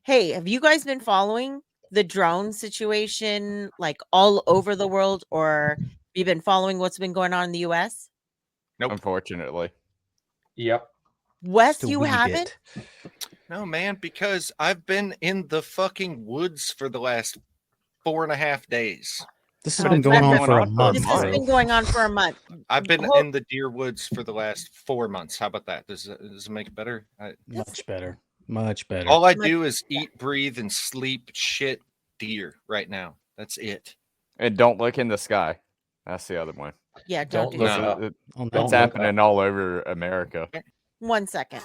Hey, have you guys been following the drone situation like all over the world, or have you been following what's been going on in the US? Nope. Unfortunately. Yep. Wes, Just a you wee haven't? bit. No, man, because I've been in the fucking woods for the last 4.5 days. This has Oh, been going Wes, on for a month. This has bro. been going on for a month. I've been Hold- in the deer woods for the last 4 months. How about that? Does it make it better? Much better. Much better. All I do is eat, breathe, and sleep shit deer right now. That's it. And don't look in the sky. That's the other one. Yeah, don't do look that. up. Oh, no. Don't It's look happening all over America. 1 second.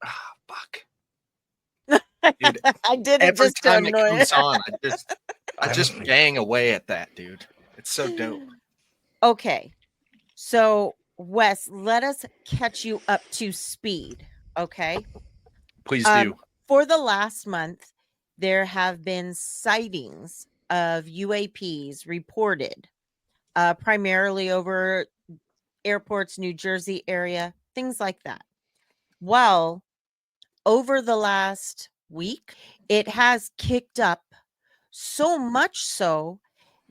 Ah, fuck. Dude, I did it every just to time it annoy comes on, I just bang away at that, dude. It's so dope. Okay. So, Wes, let us catch you up to speed. Okay. Please do. For the last month, there have been sightings of UAPs reported, primarily over airports, New Jersey area, things like that. Well, over the last week, it has kicked up so much so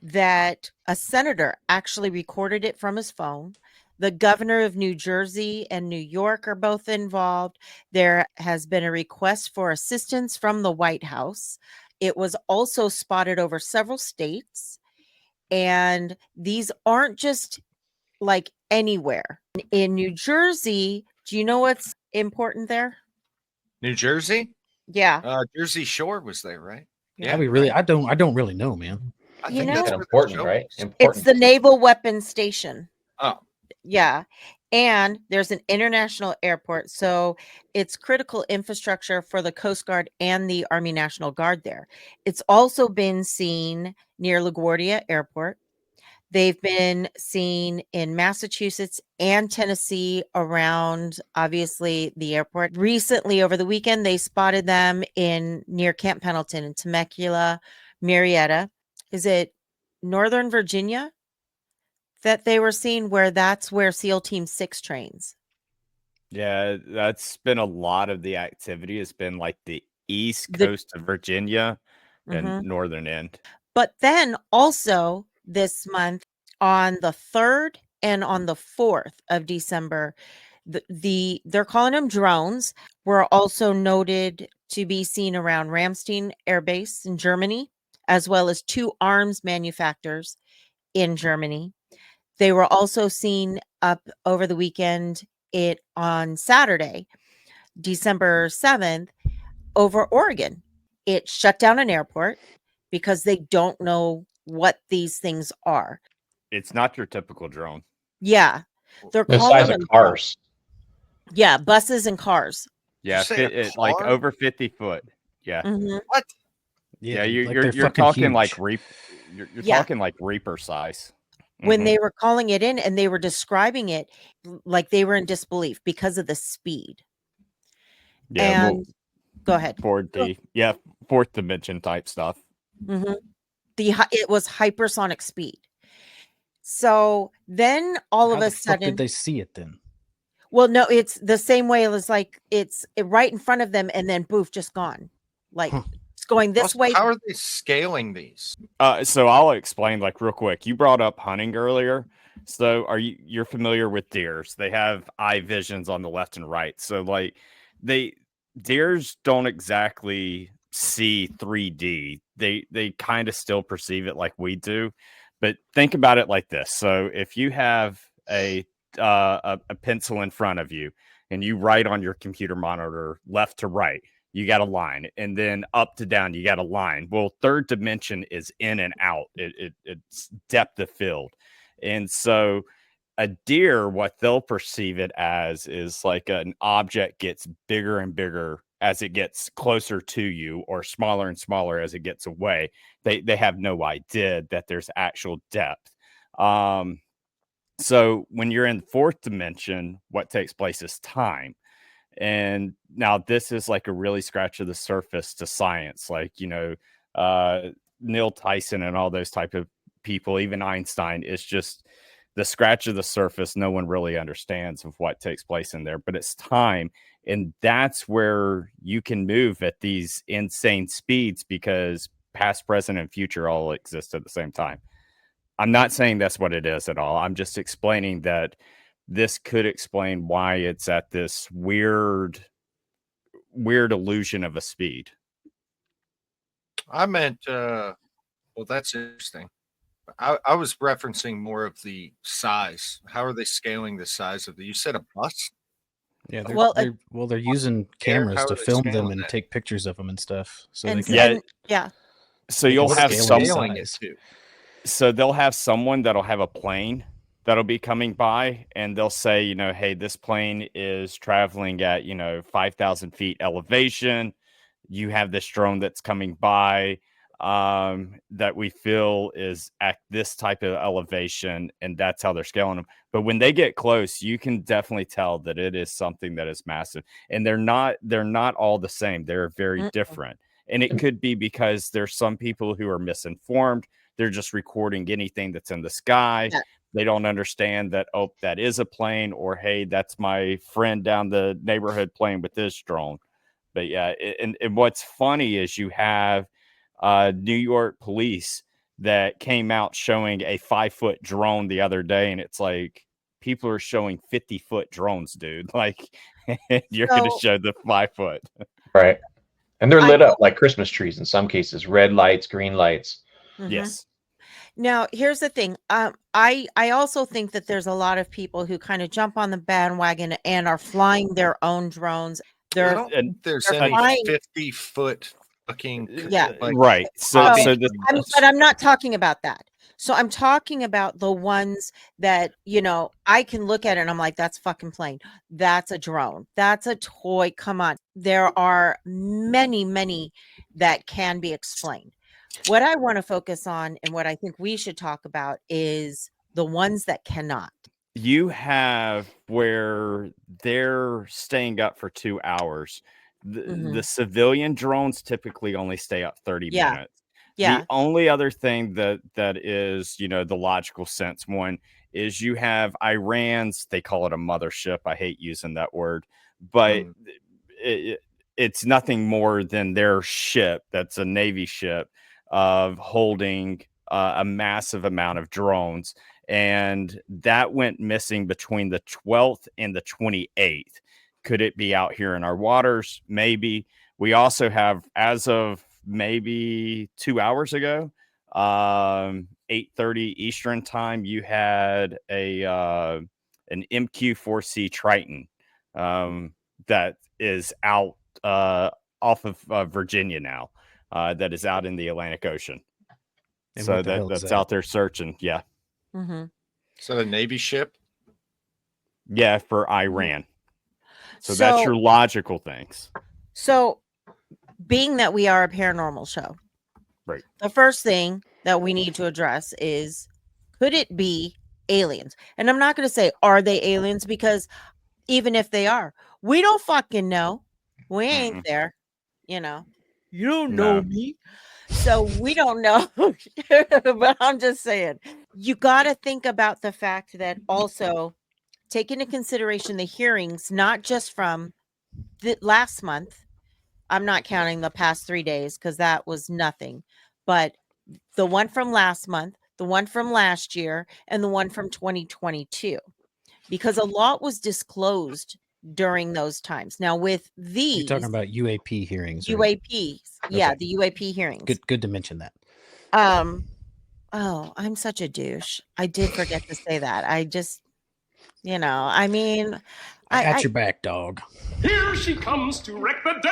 that a senator actually recorded it from his phone. The governor of New Jersey and New York are both involved. There has been a request for assistance from the White House. It was also spotted over several states. And these aren't just like anywhere. In New Jersey, do you know what's important there? New Jersey? Yeah. Jersey Shore was there, right? Yeah, I don't really know, man. I You think know- that's It's where the important, show right? is. It's the Naval Weapons Station. Oh, Yeah. And there's an international airport. So it's critical infrastructure for the Coast Guard and the Army National Guard there. It's also been seen near LaGuardia Airport. They've been seen in Massachusetts and Tennessee around, obviously, the airport. Recently, over the weekend, they spotted them in near Camp Pendleton in Temecula, Marietta. Is it Northern Virginia that they were seen, where that's where SEAL Team 6 trains? Yeah, that's been a lot of the activity. It's been like the east The- coast of Virginia and Mhm. northern end. But then also this month, on the 3rd and on the 4th of December, they're calling them drones, were also noted to be seen around Ramstein Air Base in Germany, as well as 2 arms manufacturers in Germany. They were also seen up over the weekend on Saturday, December 7th, over Oregon. It shut down an airport because they don't know what these things are. It's not your typical drone. Yeah. They're The calling size them of cars. Yeah, buses and cars. Yeah, say a like car? over 50 foot. Yeah. Mhm. what? Yeah, like you're they're fucking talking like huge. you're Yeah. talking like Reaper size. When Mhm. they were calling it in and they were describing it like they were in disbelief because of the speed. Yeah, well, And go ahead. fourth dimension type stuff. Mhm. It was hypersonic speed. So then all How of the a fuck sudden, did they see it then? well, no, it's the same way as like it's right in front of them and then poof, just gone. Like Huh. it's going this Also, way. how are they scaling these? So I'll explain like real quick. You brought up hunting earlier. So you're familiar with deers? They have eye visions on the left and right. So like deers don't exactly see 3D. They kind of still perceive it like we do. But think about it like this. So if you have a pencil in front of you and you write on your computer monitor left to right, you got a line, and then up to down, you got a line. Well, third dimension is in and out. It's depth of field. And so a deer, what they'll perceive it as is like an object gets bigger and bigger as it gets closer to you, or smaller and smaller as it gets away. They have no idea that there's actual depth. So when you're in the fourth dimension, what takes place is time. And now this is like a really scratch of the surface to science, like, Neil Tyson and all those type of people, even Einstein. It's just the scratch of the surface. No one really understands of what takes place in there, but it's time. And that's where you can move at these insane speeds because past, present, and future all exist at the same time. I'm not saying that's what it is at all. I'm just explaining that this could explain why it's at this weird illusion of a speed. I meant, well, that's interesting. I was referencing more of the size. How are they scaling the size of you said a bus? Yeah, they're using cameras how to are they film them scaling and that? take pictures of them and stuff. So And they s- can, and- yeah. So They you'll can have scale it some. in Scaling it size. too. So they'll have someone that'll have a plane that'll be coming by, and they'll say, hey, this plane is traveling at 5,000 feet elevation. You have this drone that's coming by that we feel is at this type of elevation, and that's how they're scaling them. But when they get close, you can definitely tell that it is something that is massive, and they're not all the same. They're very Mm-mm. different, and it could be because there's some people who are misinformed. They're just recording anything that's in the sky. Yeah. They don't understand that, oh, that is a plane, or hey, that's my friend down the neighborhood playing with this drone. But yeah, and what's funny is you have New York police that came out showing a 5-foot drone the other day, and it's like people are showing 50-foot drones, dude. Like you're going to So- show the 5-foot. Right. And they're I lit will- up like Christmas trees in some cases, red lights, green lights. Mhm. Yes. Now, here's the thing. I also think that there's a lot of people who kind of jump on the bandwagon and are flying their own drones. I They're don't and- think there's they're any flying- 50-foot fucking Yeah. like Right. So hobby the drones. but I'm not talking about that. So I'm talking about the ones that, I can look at it and I'm like, that's fucking plane. That's a drone. That's a toy. Come on. There are many, many that can be explained. What I want to focus on and what I think we should talk about is the ones that cannot. you have where they're staying up for 2 hours. The civilian drones typically only stay up 30 Yeah. minutes. Yeah. The only other thing that is, the logical sense one is you have Iran's, they call it a mothership. I hate using that word, but it's nothing more than their ship. That's a Navy ship of holding a massive amount of drones. And that went missing between the 12th and the 28th. Could it be out here in our waters? Maybe. We also have, as of maybe 2 hours ago, 8:30 Eastern time, you had an MQ-4C Triton that is out off of Virginia now, that is out in the Atlantic Ocean. And So what the hell is that's that? out there searching. Yeah. Mm-hmm. Is that a Navy ship? Yeah, for Iran. So that's your logical things. So, being that we are a paranormal show, Right. the first thing that we need to address is, could it be aliens? And I'm not going to say, are they aliens? Because even if they are, we don't fucking know. We ain't there. You don't know No. me. So we don't know. But I'm just saying, you got to think about the fact that also take into consideration the hearings, not just from the last month. I'm not counting the past 3 days because that was nothing, but the one from last month, the one from last year, and the one from 2022, because a lot was disclosed during those times. Now with these, You're talking about UAP hearings. Right? UAPs, yeah, Okay. the UAP hearings. Good to mention that. Oh, I'm such a douche. I did forget to say that. I just, I mean, I got your back, dog. Here she comes to wreck the day.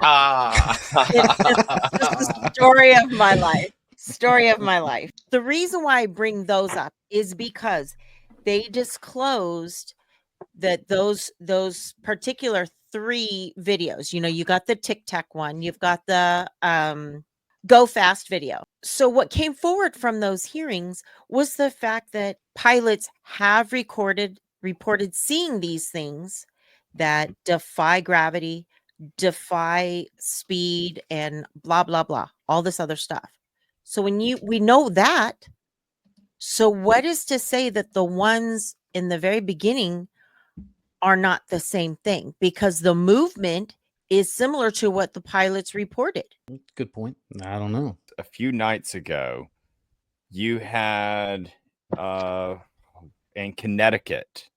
it's just the story of my life. Story of my life. The reason why I bring those up is because they disclosed that those particular 3 videos, you got the Tic Tac one, you've got the go fast video. So what came forward from those hearings was the fact that pilots have reported seeing these things that defy gravity, defy speed, and blah blah blah, all this other stuff. So we know that, so what is to say that the ones in the very beginning are not the same thing? Because the movement is similar to what the pilots reported. Good point. I don't know. A few nights ago, you had in Connecticut,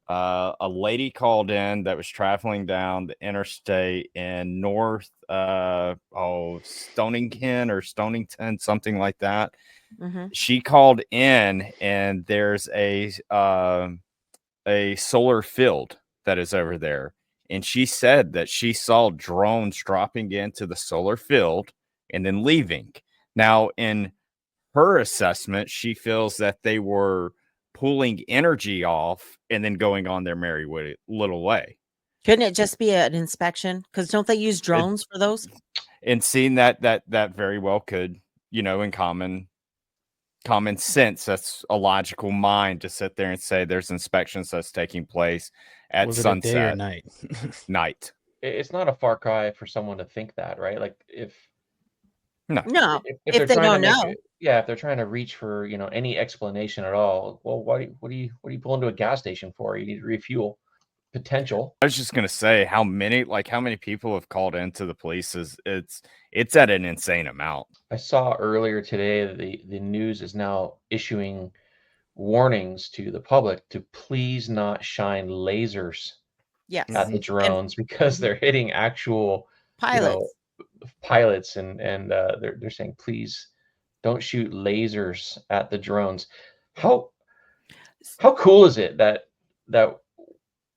a lady called in that was traveling down the interstate in North Stonington or Stonington, something like that. Mm-hmm. She called in, and there's a solar field that is over there, and she said that she saw drones dropping into the solar field and then leaving. Now, in her assessment, she feels that they were pulling energy off and then going on their merry little way. Couldn't it just be an inspection? Because don't they use drones for those? And seeing that very well could, in common sense, that's a logical mind to sit there and say there's inspections that's taking place at Was it sunset. a day or night? Night. It's not a far cry for someone to think that, right? Like if No, if they're they trying don't to know. if they're trying to reach for any explanation at all, well, what are you pulling to a gas station for? You need to refuel. Potential. I was just gonna say how many people have called into the police it's at an insane amount. I saw earlier today that the news is now issuing warnings to the public to please not shine lasers Yes. at the drones because they're hitting actual Pilots. Pilots and they're saying please don't shoot lasers at the drones. How cool is it that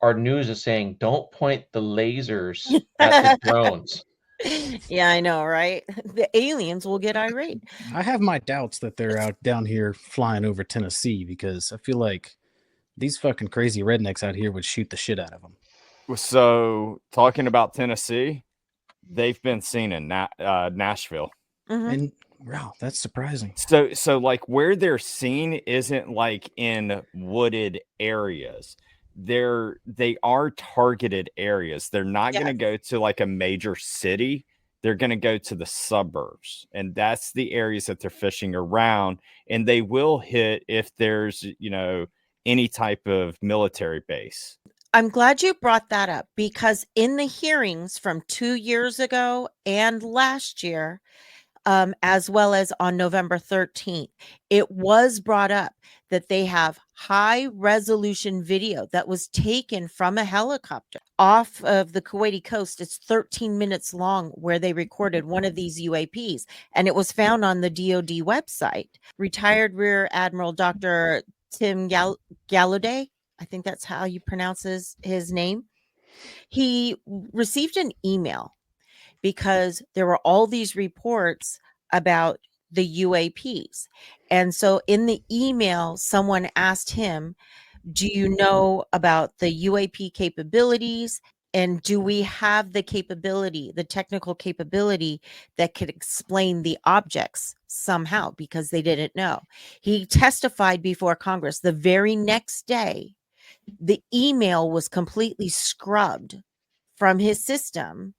our news is saying don't point the lasers at the drones? Yeah, I know, right? The aliens will get irate. I have my doubts that they're out down here flying over Tennessee, because I feel like these fucking crazy rednecks out here would shoot the shit out of them. So talking about Tennessee, they've been seen in Nashville. Mm-hmm. And wow, that's surprising. So like where they're seen isn't like in wooded areas. They are targeted areas. They're not going to go to like a major city. They're going to go to the suburbs, and that's the areas that they're fishing around. And they will hit if there's any type of military base. I'm glad you brought that up, because in the hearings from 2 years ago and last year, as well as on November 13th, it was brought up that they have high resolution video that was taken from a helicopter off of the Kuwaiti coast. It's 13 minutes long, where they recorded one of these UAPs, and it was found on the DoD website. Retired Rear Admiral Dr. Tim Gallaudet, I think that's how you pronounce his name. He received an email because there were all these reports about the UAPs. And so in the email, someone asked him, do you know about the UAP capabilities? And do we have the capability, the technical capability that could explain the objects somehow? Because they didn't know. He testified before Congress. The very next day, the email was completely scrubbed from his system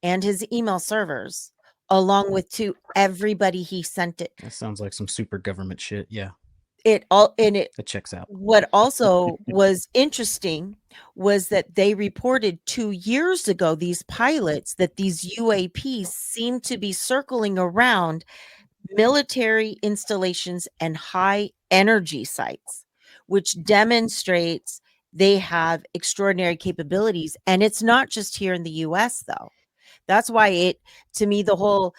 and his email servers, along with to everybody he sent it. That sounds like some super government shit. Yeah. It checks out. What also was interesting was that they reported 2 years ago, these pilots, that these UAPs seem to be circling around military installations and high energy sites, which demonstrates they have extraordinary capabilities. And it's not just here in the US, though. That's why to me, the whole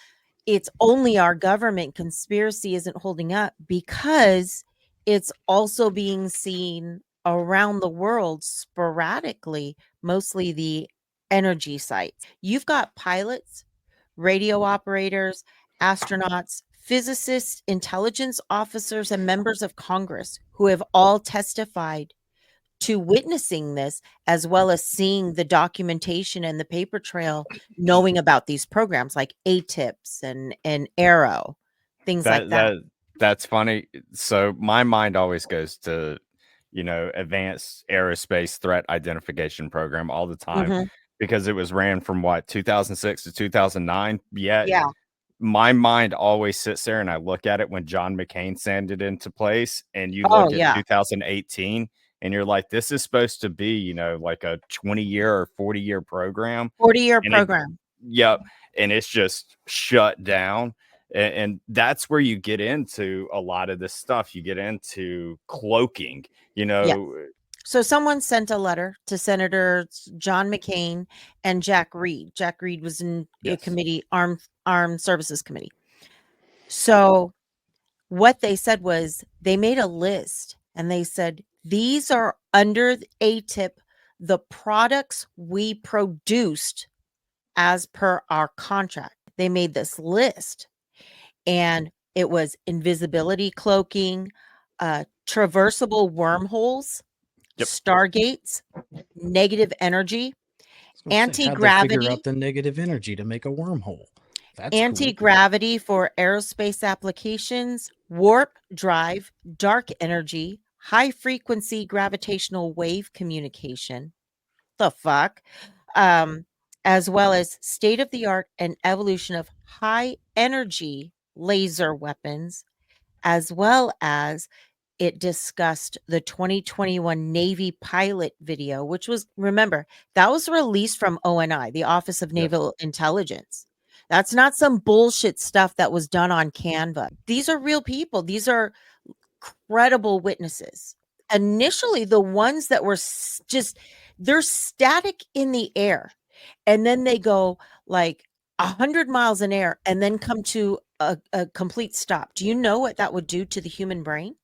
it's only our government conspiracy isn't holding up, because it's also being seen around the world sporadically, mostly the energy sites. You've got pilots, radio operators, astronauts, physicists, intelligence officers, and members of Congress who have all testified to witnessing this, as well as seeing the documentation and the paper trail, knowing about these programs like ATIPs and Arrow, things like that. That's funny. So my mind always goes to, advanced aerospace threat identification program all the time, Mhm. because it was ran from 2006 to 2009. Yet Yeah. my mind always sits there and I look at it when John McCain signed it into place, and you Oh, look at yeah. 2018 and you're like, this is supposed to be, like a 20-year or 40-year program. 40-year And program. Yep. And it's just shut down. And that's where you get into a lot of this stuff. You get into cloaking, So someone sent a letter to Senators John McCain and Jack Reed. Jack Reed was in a Yes. committee, Armed Services Committee. So what they said was they made a list and they said, these are under ATIP, the products we produced as per our contract. They made this list, and it was invisibility cloaking, traversable wormholes, Yep. stargates, negative energy, How'd they anti-gravity, figure out the negative energy to make a wormhole? That's cool. anti-gravity for aerospace applications, warp drive, dark energy, high frequency gravitational wave communication. The fuck? As well as state of the art and evolution of high energy laser weapons, as well as it discussed the 2021 Navy pilot video, which was, remember, that was released from ONI, the Office of Naval Intelligence. That's not some bullshit stuff that was done on Canva. These are real people. These are credible witnesses. Initially, the ones that were just, they're static in the air, and then they go like 100 miles in air and then come to a complete stop. Do you know what that would do to the human brain?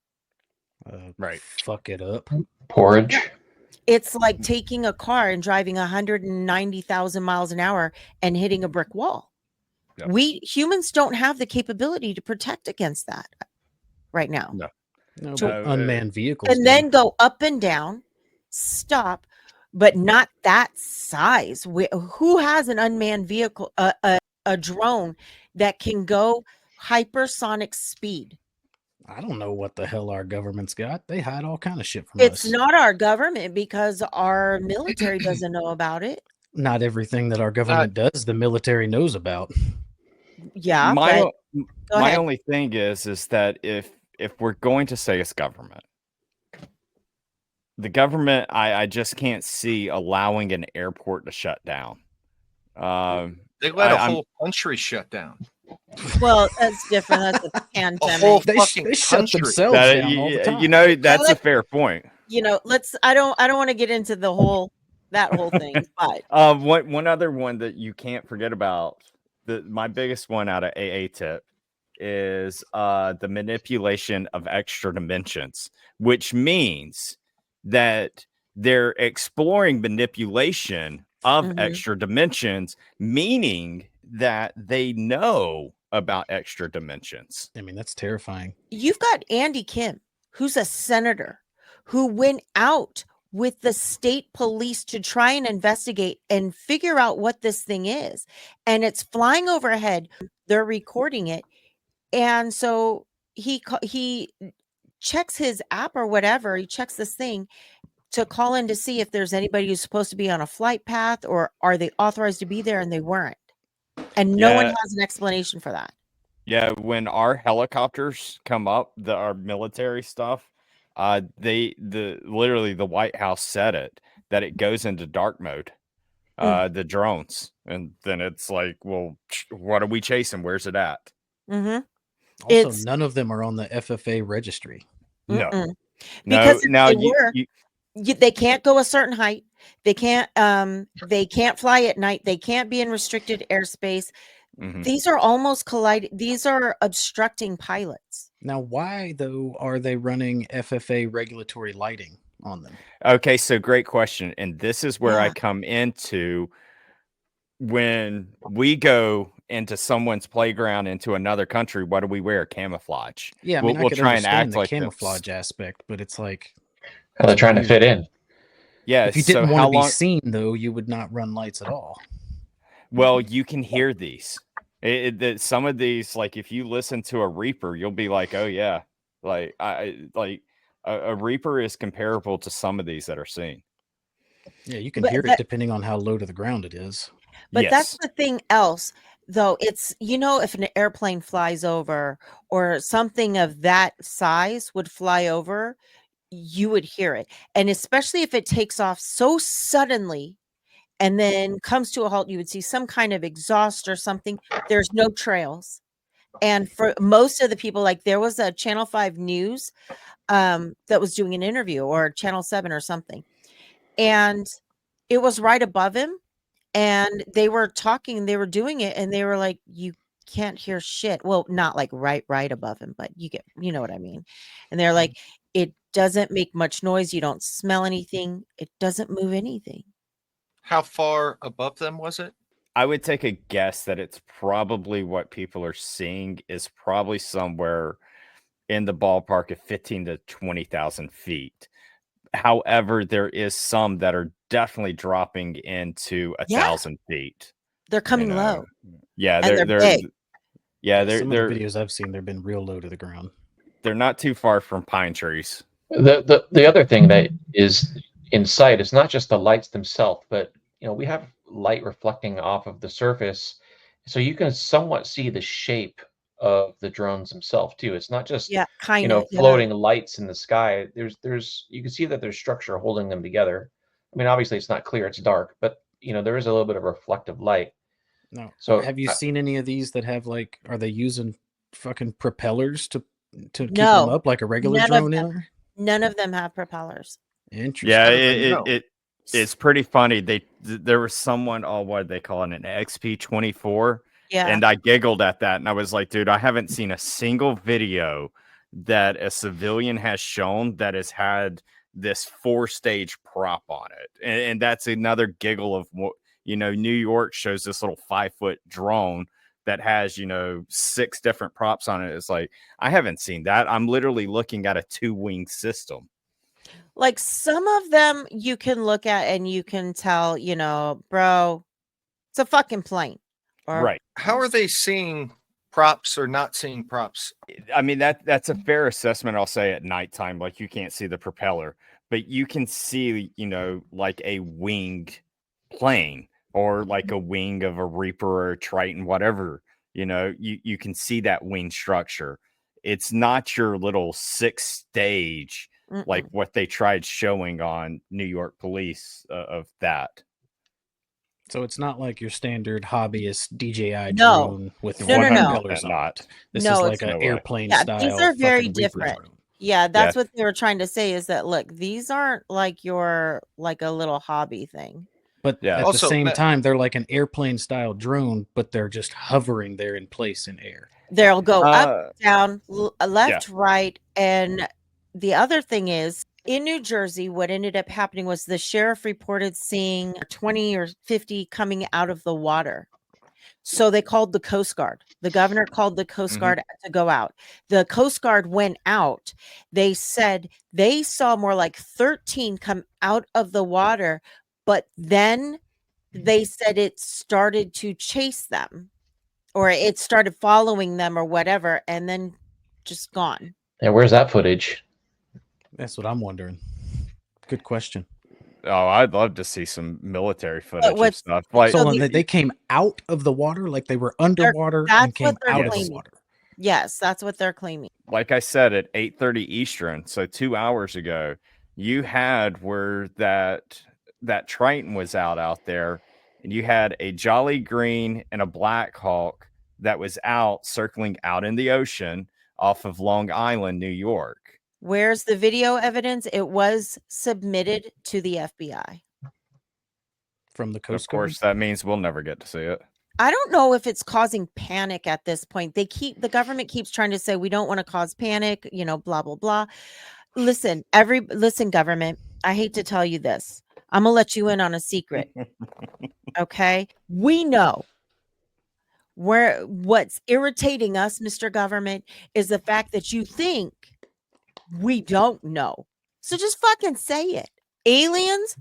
Right. Fuck it up. Porridge. It's like taking a car and driving 190,000 miles an hour and hitting a brick wall. Yeah. We humans don't have the capability to protect against that right now. No, So, but unmanned vehicles. And then go up and down, stop, but not that size. Who has an unmanned vehicle, a drone that can go hypersonic speed? I don't know what the hell our government's got. They hide all kind of shit from It's us. not our government because our military doesn't know about it. Not everything that our government does, the military knows about. Yeah, my but go my ahead. only thing is that if we're going to say it's government, the government, I just can't see allowing an airport to shut down. They let a whole country shut down. Well, that's different. That's a pandemic. whole They fucking shut country. themselves That- down all the time. That's a let- fair point. I don't want to get into that whole thing, but One other one that you can't forget about, my biggest one out of AA tip is the manipulation of extra dimensions, which means that they're exploring manipulation of Mhm. extra dimensions, meaning that they know about extra dimensions. I mean, that's terrifying. you've got Andy Kim, who's a senator, who went out with the state police to try and investigate and figure out what this thing is. And it's flying overhead. They're recording it. And so he checks his app or whatever. He checks this thing to call in to see if there's anybody who's supposed to be on a flight path, or are they authorized to be there, and they weren't. And no one Yeah. has an explanation for that. Yeah, when our helicopters come up, our military stuff, literally the White House said that it goes into dark mode, the drones, and then it's like, well, what are we chasing? Where's it at? Mm-hmm. Also, It's- none of them are on the FFA registry. No, Mm-mm. no. Because if Now they were, you they can't go a certain height. They can't fly at night. They can't be in restricted airspace. mhm. These are almost colliding. These are obstructing pilots. Now, why though are they running FFA regulatory lighting on them? Okay, so great question, and this is where I Yeah. come into when we go into someone's playground into another country. What do we wear? Camouflage. Yeah, I mean, I we'll could try and understand act the like this. camouflage aspect, but it's like How they're trying to fit in. Yeah. If you So didn't how want to be long? seen, though, you would not run lights at all. Well, you can hear these. Some of these, like if you listen to a Reaper, you'll be like, oh yeah, like a Reaper is comparable to some of these that are seen. Yeah, you can But hear that- it depending on how low to the ground it is. But that's Yes. the thing else, though. It's, if an airplane flies over or something of that size would fly over, you would hear it. And especially if it takes off so suddenly and then comes to a halt, you would see some kind of exhaust or something. There's no trails. And for most of the people, like there was a Channel 5 News that was doing an interview, or Channel 7 or something. And it was right above him. And they were talking, they were doing it, and they were like, you can't hear shit. Well, not like right above him, but you know what I mean. And they're like, it doesn't make much noise. You don't smell anything. It doesn't move anything. How far above them was it? I would take a guess that it's probably what people are seeing is probably somewhere in the ballpark of 15 to 20,000 feet. However, there is some that are definitely dropping into 1,000 feet. They're coming low. Yeah, And they're big. Yeah, Some they're of the videos I've seen, they've been real low to the ground. they're not too far from pine trees. The other thing that is in sight is not just the lights themselves, but we have light reflecting off of the surface, so you can somewhat see the shape of the drones themselves too. It's not just Yeah, kind of. floating lights in the sky. There's you can see that there's structure holding them together. I mean, obviously it's not clear, it's dark, but there is a little bit of reflective light. No. So have you seen any of these that have are they using fucking propellers to keep No, them up like a regular none of drone them. is? None of them have propellers. Interesting. Yeah, it's pretty funny. There was someone, what they call it, an XP24. Yeah. And I giggled at that, and I was like, dude, I haven't seen a single video that a civilian has shown that has had this 4-stage prop on it. And that's another giggle of what, New York shows this little 5-foot drone that has, 6 different props on it. It's like, I haven't seen that. I'm literally looking at a 2-wing system. Like some of them you can look at and you can tell, bro, it's a fucking plane. Or, Right. How are they seeing props or not seeing props? I mean, that's a fair assessment, I'll say, at nighttime. Like, you can't see the propeller, but you can see, like a winged plane or like a wing of a Reaper or a Triton, whatever. You can see that wing structure. It's not your little 6-stage like what they tried showing on New York police of that. So it's not like your standard hobbyist DJI No. drone with No, one no. propellers on it. This No, is it's like an no way. airplane Yeah, style. these are very fucking Reaper different. drone. Yeah, that's Yeah. what they were trying to say, is that, look, these aren't like your like a little hobby thing. But Yeah. at Also, the same time, they're like an airplane style drone, but they're just hovering there in place in air. They'll go up, down, left, Yeah. right. And the other thing is, in New Jersey, what ended up happening was the sheriff reported seeing 20 or 50 coming out of the water. So they called the Coast Guard. The governor called the Coast Guard to go out. The Coast Guard went out. They said they saw more like 13 come out of the water, but then they said it started to chase them, or it started following them or whatever, and then just gone. And where's that footage? That's what I'm wondering. Good question. Oh, I'd love to see some military footage of what's- stuff. Like, So they came out of the water, like they were underwater and that's came what they're out of the claiming. water. Yes, that's what they're claiming. like I said, at 8:30 Eastern, so 2 hours ago, you had where that Triton was out there, and you had a Jolly Green and a Black Hawk that was out circling out in the ocean off of Long Island, New York. Where's the video evidence? It was submitted to the FBI. From the Of Coast Guard. course, that means we'll never get to see it. I don't know if it's causing panic at this point. The government keeps trying to say we don't want to cause panic, blah blah blah. Listen, government, I hate to tell you this. I'm gonna let you in on a secret. Okay? We know what's irritating us, Mr. Government, is the fact that you think we don't know. So just fucking say it. Aliens,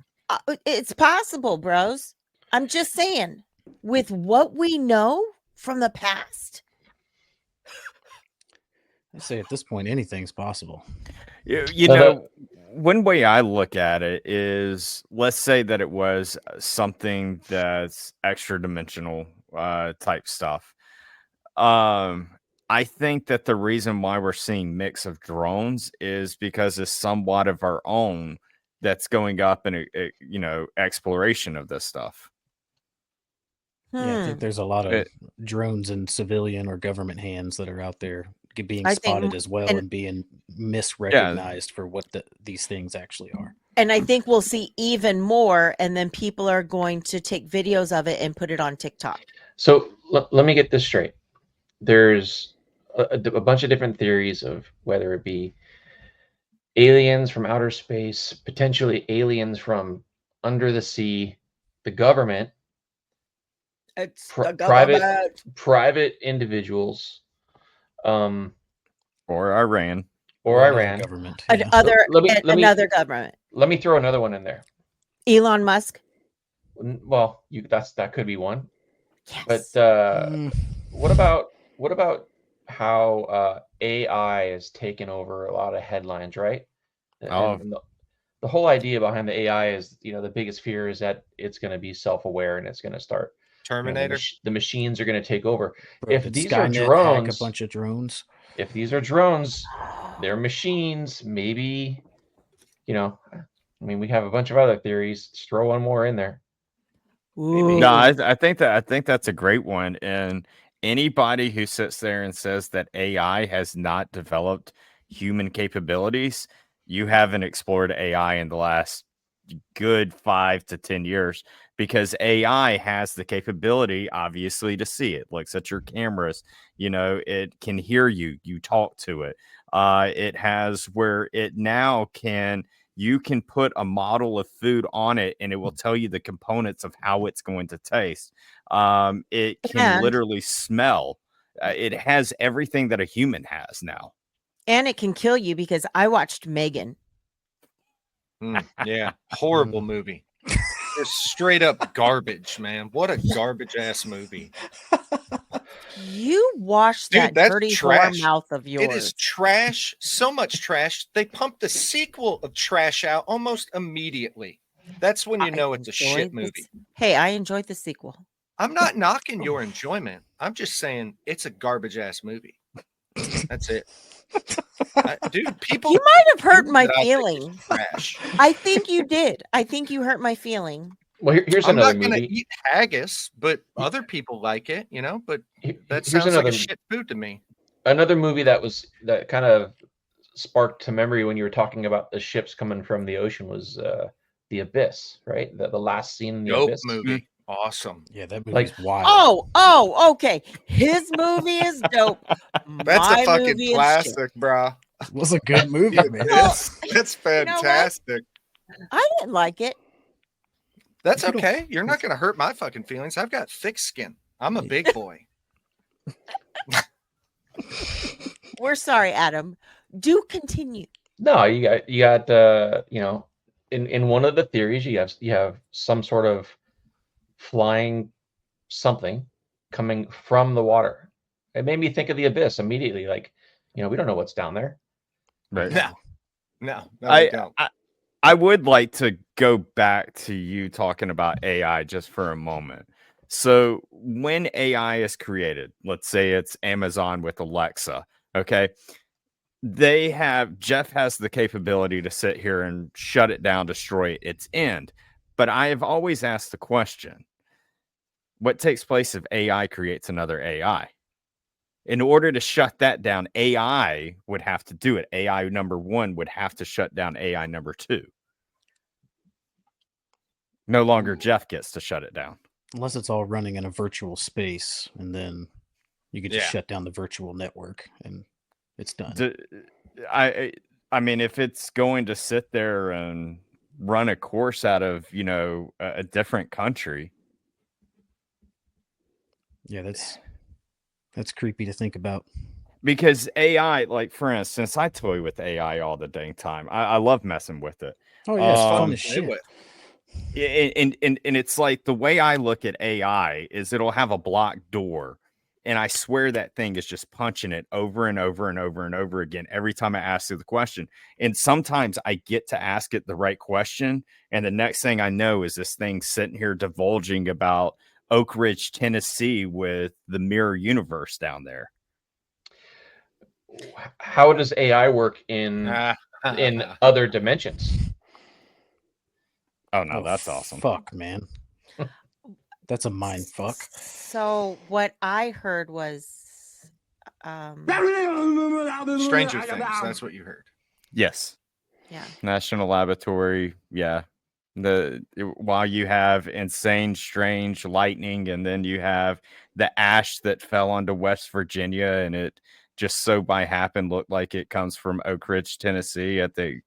It's possible, bros. I'm just saying, with what we know from the past. I say at this point, anything's possible. You No, know, one way I look at it is, let's say that it was something that's extra dimensional type stuff. I think that the reason why we're seeing mix of drones is because it's somewhat of our own that's going up in a exploration of this stuff. Yeah, I think there's a lot of It- drones in civilian or government hands that are out there being I think spotted m- as well and- and being misrecognized for what these things actually are. And I think we'll see even more, and then people are going to take videos of it and put it on TikTok. So let me get this straight. There's a bunch of different theories of whether it be aliens from outer space, potentially aliens from under the sea, the government, It's private individuals, or Iran. or another Iran. government. Yeah. Another government. Let me throw another one in there. Elon Musk. Well, that could be one. Yes. But what about how AI has taken over a lot of headlines, right? And the whole idea behind the AI is, the biggest fear is that it's going to be self-aware and it's going to start. Terminator. The machines are going to take over. Bro, If did these are Skynet drones, hack a bunch of drones. if these are drones, they're machines. Maybe, we have a bunch of other theories. Just throw one more in there. Ooh. No, I think that's a great one. And anybody who sits there and says that AI has not developed human capabilities, you haven't explored AI in the last good 5 to 10 years, because AI has the capability, obviously, to see it. Looks at your cameras, it can hear you talk to it. It has where it now you can put a model of food on it and it will tell you the components of how it's going to taste. It can literally smell. It has everything that a human has now. And it can kill you, because I watched Megan. Yeah, horrible movie. Just straight up garbage, man. What a garbage ass movie. You wash Dude, that that's dirty trash. whore mouth of yours. It is trash. So much trash. They pumped the sequel of trash out almost immediately. That's when you know it's a shit movie. Hey, I enjoyed the sequel. I'm not knocking your enjoyment. I'm just saying it's a garbage ass movie. That's it. Dude, people. You might have hurt my that I think is feeling. trash. I think you did. I think you hurt my feeling. Well, here's I'm another not going to movie. eat haggis, but other people like it, but that Here's sounds like another- a shit food to me. Another movie that kind of sparked to memory when you were talking about the ships coming from the ocean was The Abyss, right? The last scene in The Dope Abyss. movie. Awesome. Yeah, that movie's wild. Oh, okay. His movie is dope. That's My a fucking movie is shit. classic, bro. It was a good movie, man. That's fantastic. I didn't like it. That's okay. You're not going to hurt my fucking feelings. I've got thick skin. I'm a big boy. We're sorry, Adam. Do continue. No, you got in one of the theories you have some sort of flying something coming from the water. It made me think of The Abyss immediately. Like, we don't know what's down there. Right. No, we don't. I would like to go back to you talking about AI just for a moment. So when AI is created, let's say it's Amazon with Alexa, okay? Jeff has the capability to sit here and shut it down, destroy its end. But I have always asked the question, what takes place if AI creates another AI? In order to shut that down, AI would have to do it. AI number 1 would have to shut down AI number 2. No longer Jeff gets to shut it down. Unless it's all running in a virtual space, and then you could just shut down the virtual network and it's done. I mean, if it's going to sit there and run a course out of, a different country. Yeah, that's creepy to think about. Because AI, like, for instance, I toy with AI all the dang time. I love messing with it. Oh, yeah, it's fun as shit. And it's like the way I look at AI is it'll have a blocked door, and I swear that thing is just punching it over and over and over and over again every time I ask it the question. And sometimes I get to ask it the right question, and the next thing I know is this thing sitting here divulging about Oak Ridge, Tennessee, with the mirror universe down there. How does AI work in other dimensions? Oh no, that's awesome. Fuck, man. That's a mind fuck. So what I heard was Stranger Things. That's what you heard. Yes. yeah. National Laboratory. Yeah. While you have insane, strange lightning, and then you have the ash that fell onto West Virginia, and it just so by happen looked like it comes from Oak Ridge, Tennessee at the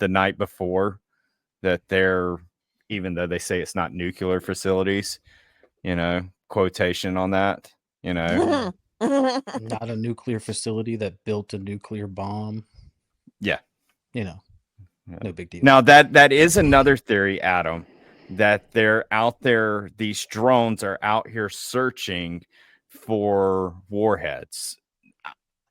night before that they're, even though they say it's not nuclear facilities, quotation on that, Not a nuclear facility that built a nuclear bomb. Yeah. No big deal. Now that is another theory, Adam, that they're out there. These drones are out here searching for warheads.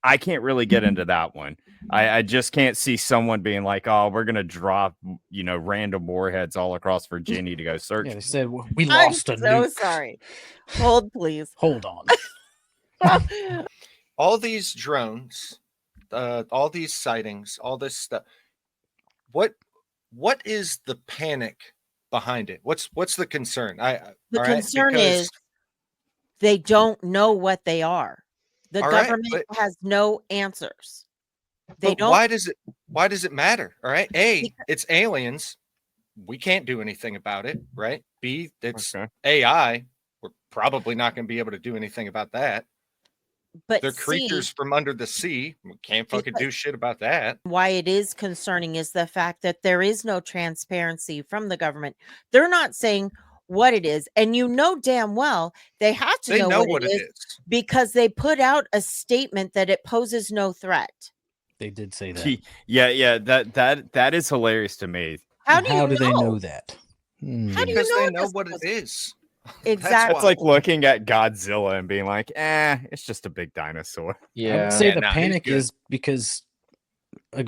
I can't really get into that one. I just can't see someone being like, "Oh, we're gonna drop, random warheads all across Virginia to go search." Yeah, they said we lost a I'm nuke. so sorry. Hold, please. Hold on. All these drones, all these sightings, all this stuff. What is the panic behind it? What's the concern? The concern is they don't know what they are. The government has no answers. They don't. Why does it matter? All right. A, it's aliens. We can't do anything about it, right? B, it's AI. We're probably not going to be able to do anything about that. But they're creatures from under the sea. We can't fucking do shit about that. Why it is concerning is the fact that there is no transparency from the government. They're not saying what it is. And damn well they have to know what it is because they put out a statement that it poses no threat. They did say that. Yeah. That is hilarious to me. How do they know that? How do because you know they know what it is. Exactly. It's like looking at Godzilla and being like, it's just a big dinosaur. Yeah. I would say the panic is because,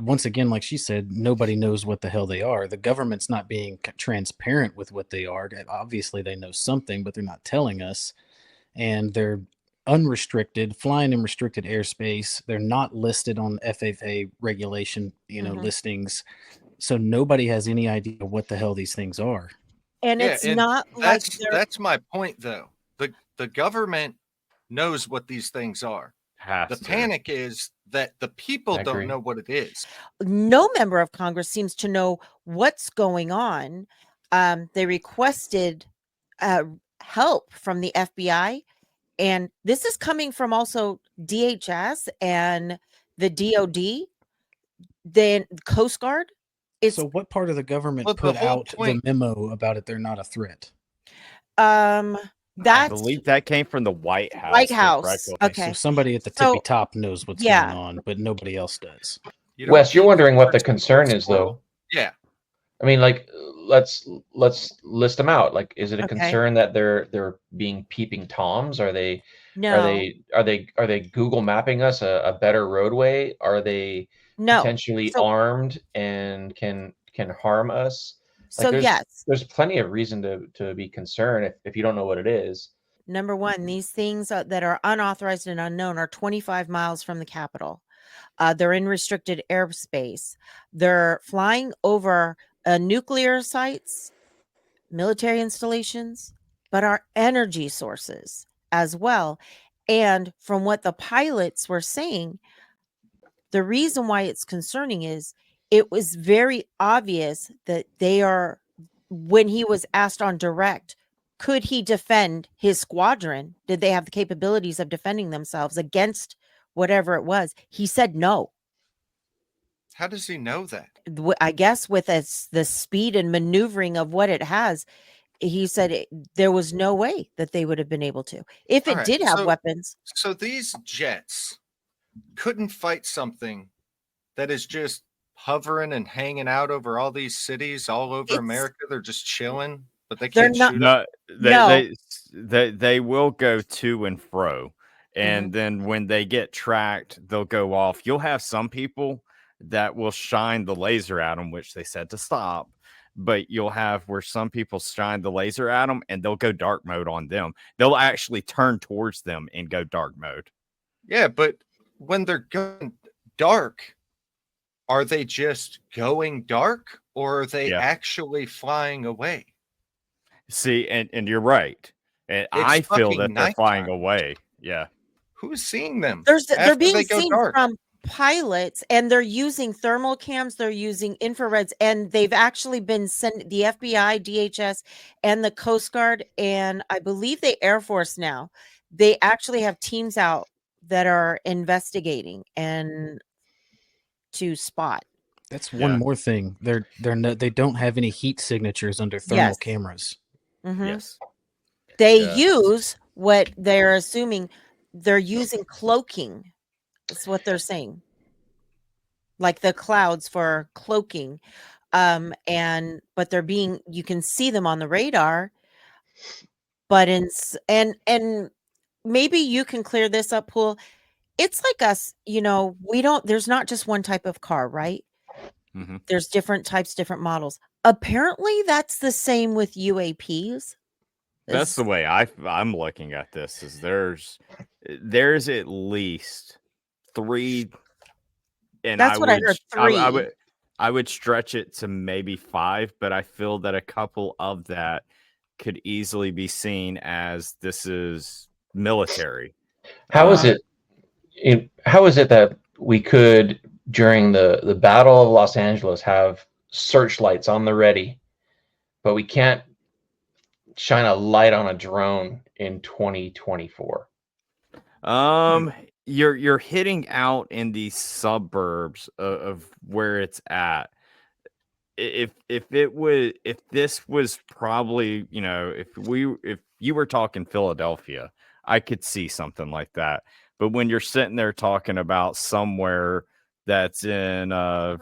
once again, like she said, nobody knows what the hell they are. The government's not being transparent with what they are. Obviously, they know something, but they're not telling us. And they're unrestricted, flying in restricted airspace. They're not listed on FAA regulation, listings. So nobody has any idea what the hell these things are. And it's not like that's my point, though. The government knows what these things are. The panic is that the people don't know what it is. No member of Congress seems to know what's going on. They requested help from the FBI, and this is coming from also DHS and the DOD, then Coast Guard. So what part of the government put out the memo about it? They're not a threat. I believe that came from the White House. White House. Okay. So somebody at the tippy top knows what's going on, but nobody else does. Wes, you're wondering what the concern is, though. Yeah. I mean, like, let's list them out. Like, is it a concern that they're being peeping toms? Are they? No. Are they Google mapping us a better roadway? Are they potentially armed and can harm us? Like, there's plenty of reason to be concerned if you don't know what it is. Number one, these things that are unauthorized and unknown are 25 miles from the Capitol. They're in restricted airspace. They're flying over nuclear sites, military installations, but our energy sources as well. And from what the pilots were saying, the reason why it's concerning is it was very obvious that when he was asked on direct, could he defend his squadron? Did they have the capabilities of defending themselves against whatever it was? He said no. How does he know that? I guess with the speed and maneuvering of what it has, he said there was no way that they would have been able to. If it did have weapons. So these jets couldn't fight something that is just hovering and hanging out over all these cities all over It's- America? They're just chilling, but they They're can't not- shoot them? No, No. they will go to and fro, and then when they get tracked, they'll go off. You'll have some people that will shine the laser at them, which they said to stop. But you'll have where some people shine the laser at them and they'll go dark mode on them. They'll actually turn towards them and go dark mode. Yeah, but when they're going dark, are they just going dark or are they Yeah. actually flying away? See, and you're right. And I It's feel fucking that they're flying nighttime. away. Yeah. Who's seeing them? They're after being they go seen dark? from pilots, and they're using thermal cams, they're using infrareds, and they've actually been sent the FBI, DHS, and the Coast Guard, and I believe the Air Force now. They actually have teams out that are investigating and to spot. That's one Yeah. more thing. They don't have any heat signatures under thermal Yes. cameras. Mhm. Yes. They Yeah. use what they're assuming they're using cloaking. That's what they're saying. Like the clouds for cloaking. But they're being, you can see them on the radar, but and maybe you can clear this up, Pool. It's like us, there's not just one type of car, right? Mhm. There's different types, different models. Apparently that's the same with UAPs. That's the way I'm looking at this. Is there's at least 3, and That's what I heard, I would stretch it to maybe 5, but I feel that a couple of that could easily be seen as this is military. How is it? How is it that we could, during the Battle of Los Angeles, have searchlights on the ready, but we can't shine a light on a drone in 2024? You're hitting out in the suburbs of where it's at. If this was probably, if you were talking Philadelphia, I could see something like that. But when you're sitting there talking about somewhere that's in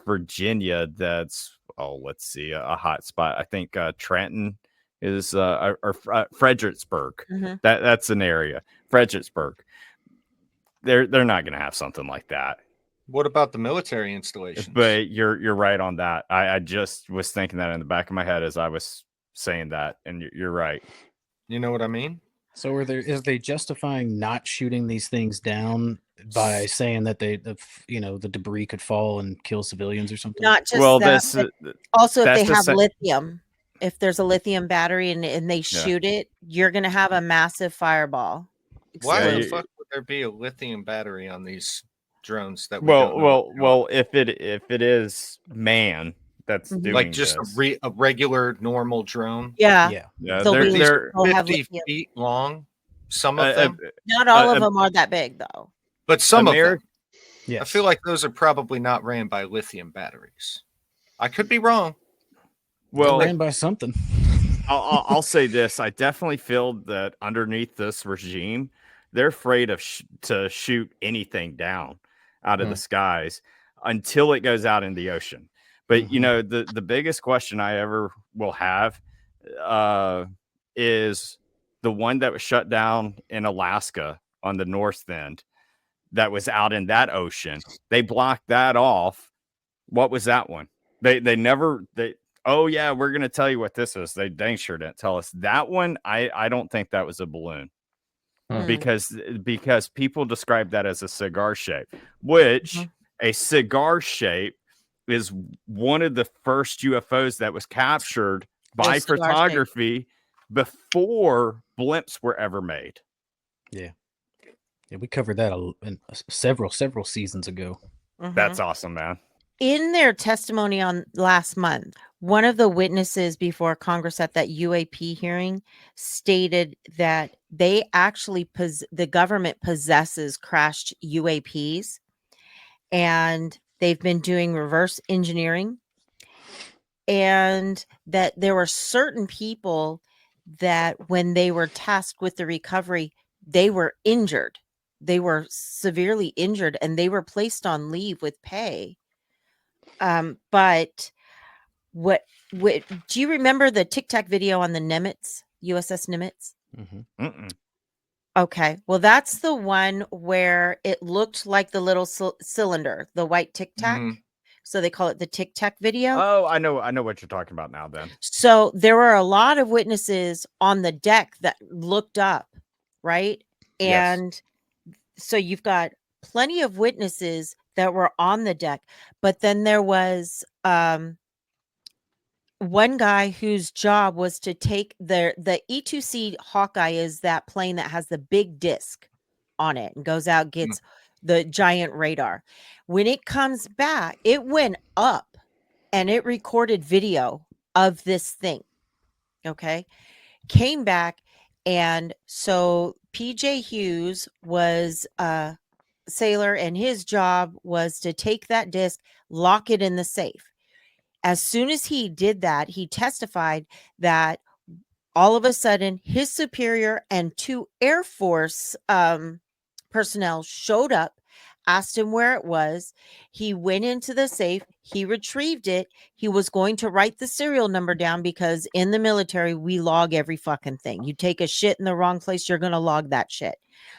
Virginia, that's let's see, a hot spot. I think Trenton is or Fredericksburg. Mhm. That's an area. Fredericksburg. They're not going to have something like that. What about the military installations? But you're right on that. I just was thinking that in the back of my head as I was saying that, and you're right. You know what I mean? So is they justifying not shooting these things down by saying that the debris could fall and kill civilians or something? Not just Well, that, but also if that's they the have sa- lithium, if there's a lithium battery and they shoot it, you're going to have a massive fireball. Why Yeah, the explode. fuck would there be a lithium battery on these drones that we don't know what they are? Well, if it is man that's Mhm. doing like just this, a regular normal drone? Yeah. Yeah. yeah, So we they're will have 50 lithium. feet long, some of them, Not all of them are that big, though. but some of Ameri- them. Yes. I feel like those are probably not ran by lithium batteries. I could be wrong. well, ran by something. I'll say this: I definitely feel that underneath this regime, they're afraid of to shoot anything down out of the skies until it goes out in the ocean. But the biggest question I ever will have is the one that was shut down in Alaska on the north end that was out in that ocean. They blocked that off. What was that one? Oh yeah, we're gonna tell you what this is. They dang sure didn't tell us that one. I don't think that was a balloon. Because people describe that as a cigar shape, which a cigar shape is one of the first UFOs that was captured by photography before blimps were ever made. Yeah, we covered that several seasons ago. That's awesome, man. In their testimony on last month, one of the witnesses before Congress at that UAP hearing stated that they actually the government possesses crashed UAPs, and they've been doing reverse engineering, and that there were certain people that when they were tasked with the recovery, they were injured. They were severely injured, and they were placed on leave with pay But what do you remember the Tic Tac video on the Nimitz, USS Nimitz? Mm-mm. Okay, well, that's the one where it looked like the little cylinder, the white Tic Tac. Mhm. So they call it the Tic Tac video. Oh, I know what you're talking about now. Then So there were a lot of witnesses on the deck that looked up, right? Yes. And so you've got plenty of witnesses that were on the deck, but then there was one guy whose job was to take the E2C Hawkeye is that plane that has the big disc on it and goes out, gets the giant radar. When it comes back, it went up and it recorded video of this thing. Okay. Came back. And so PJ Hughes was a sailor and his job was to take that disc, lock it in the safe. As soon as he did that, he testified that all of a sudden his superior and 2 Air Force personnel showed up, asked him where it was. He went into the safe. He retrieved it. He was going to write the serial number down because in the military, we log every fucking thing. You take a shit in the wrong place, you're going to log that shit.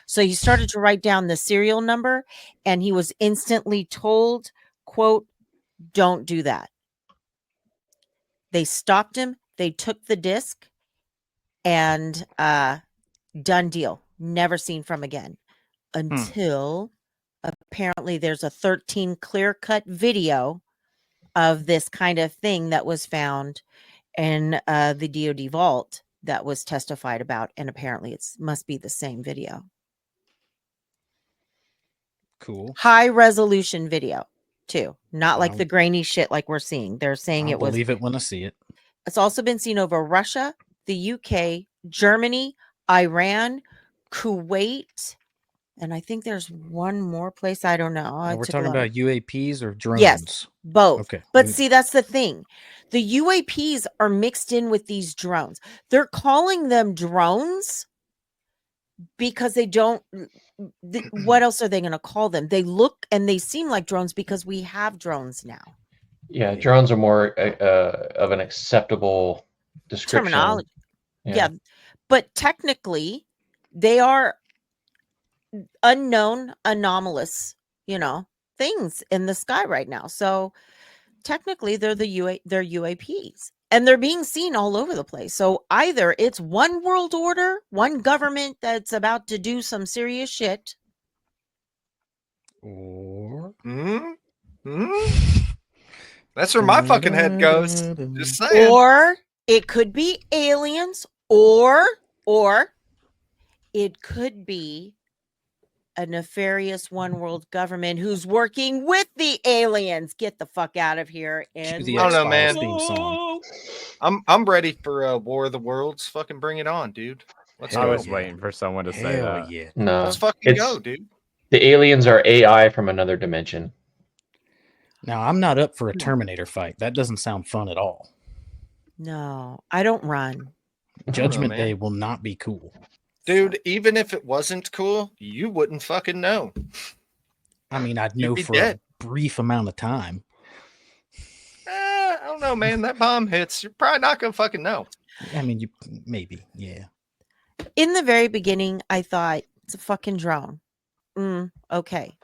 So he started to write down the serial number and he was instantly told, quote, "Don't do that." They stopped him. They took the disc and done deal. Never seen from again until apparently there's a 13 clear-cut video of this kind of thing that was found in the DoD vault that was testified about. And apparently it must be the same video. Cool. High resolution video too. Not like Wow. the grainy shit like we're seeing. They're saying I'll it was. believe it when I see it. It's also been seen over Russia, the UK, Germany, Iran, Kuwait, and I think there's one more place. I don't know. Now we're talking about UAPs or drones? Yes, both. Okay. But see, that's the thing. The UAPs are mixed in with these drones. They're calling them drones because they don't. What else are they going to call them? They look and they seem like drones because we have drones now. Yeah, drones are more of an acceptable description. Terminology. Yeah. But technically, they are unknown, anomalous, things in the sky right now. So technically, they're they're UAPs, and they're being seen all over the place. So either it's one world order, one government that's about to do some serious shit, Or That's where my fucking head goes. Just saying. or it could be aliens, or it could be a nefarious one world government who's working with the aliens. Get the fuck out of here. And the I don't know, X-Files man. theme song. I'm ready for War of the Worlds. Fucking bring it on, dude. Let's I go. was waiting for someone to say Hell that. yeah. No, Let's fucking go, dude. The aliens are AI from another dimension. Now, I'm not up for a Terminator fight. That doesn't sound fun at all. no, I don't run. Judgment man. Day will not be cool. Dude, even if it wasn't cool, you wouldn't fucking know. I mean, I'd You'd know be for dead. a brief amount of time. I don't know, man. That bomb hits, you're probably not gonna fucking know. I mean, you maybe, yeah. In the very beginning, I thought it's a fucking drone. Okay.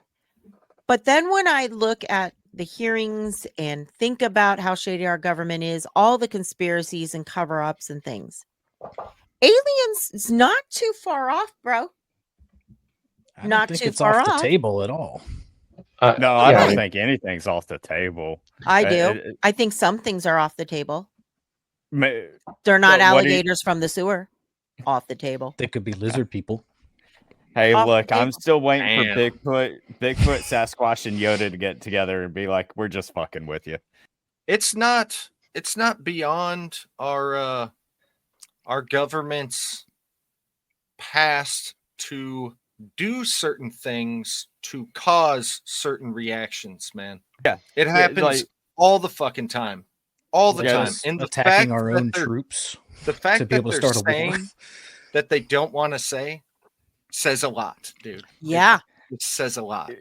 But then when I look at the hearings and think about how shady our government is, all the conspiracies and cover-ups and things, aliens is not too far off, bro. I Not don't think too it's far off the off. table at all. No, I don't think anything's off the table. I do. I think some things are off the table. May- They're not So what do you- alligators from the sewer. Off the table. They could be lizard people. Hey, Off the look, I'm table. still waiting Damn. for Bigfoot, Sasquatch, and Yoda to get together and be like, "We're just fucking with you." It's not beyond our government's past to do certain things to cause certain reactions, man. Yeah, it happens like- all the fucking time. All the Yeah, time. this And the Attacking fact our that own they're- troops the fact to be that able to they're start a war. saying that they don't want to say says a lot, dude. Yeah. It says a lot.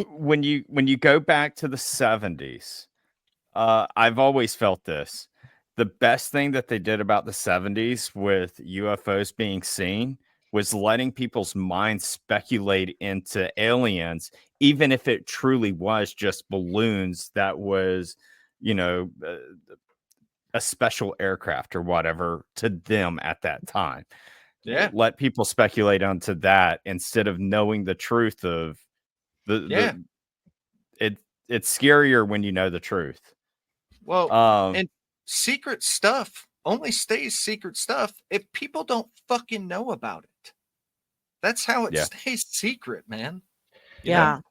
When you go back to the 70s, I've always felt this. The best thing that they did about the 70s with UFOs being seen was letting people's minds speculate into aliens, even if it truly was just balloons that was, a special aircraft or whatever to them at that time. Yeah. Let people speculate onto that instead of knowing the truth of it's scarier when you know the truth. Well, and secret stuff only stays secret stuff if people don't fucking know about it. That's how it stays secret, man. You know?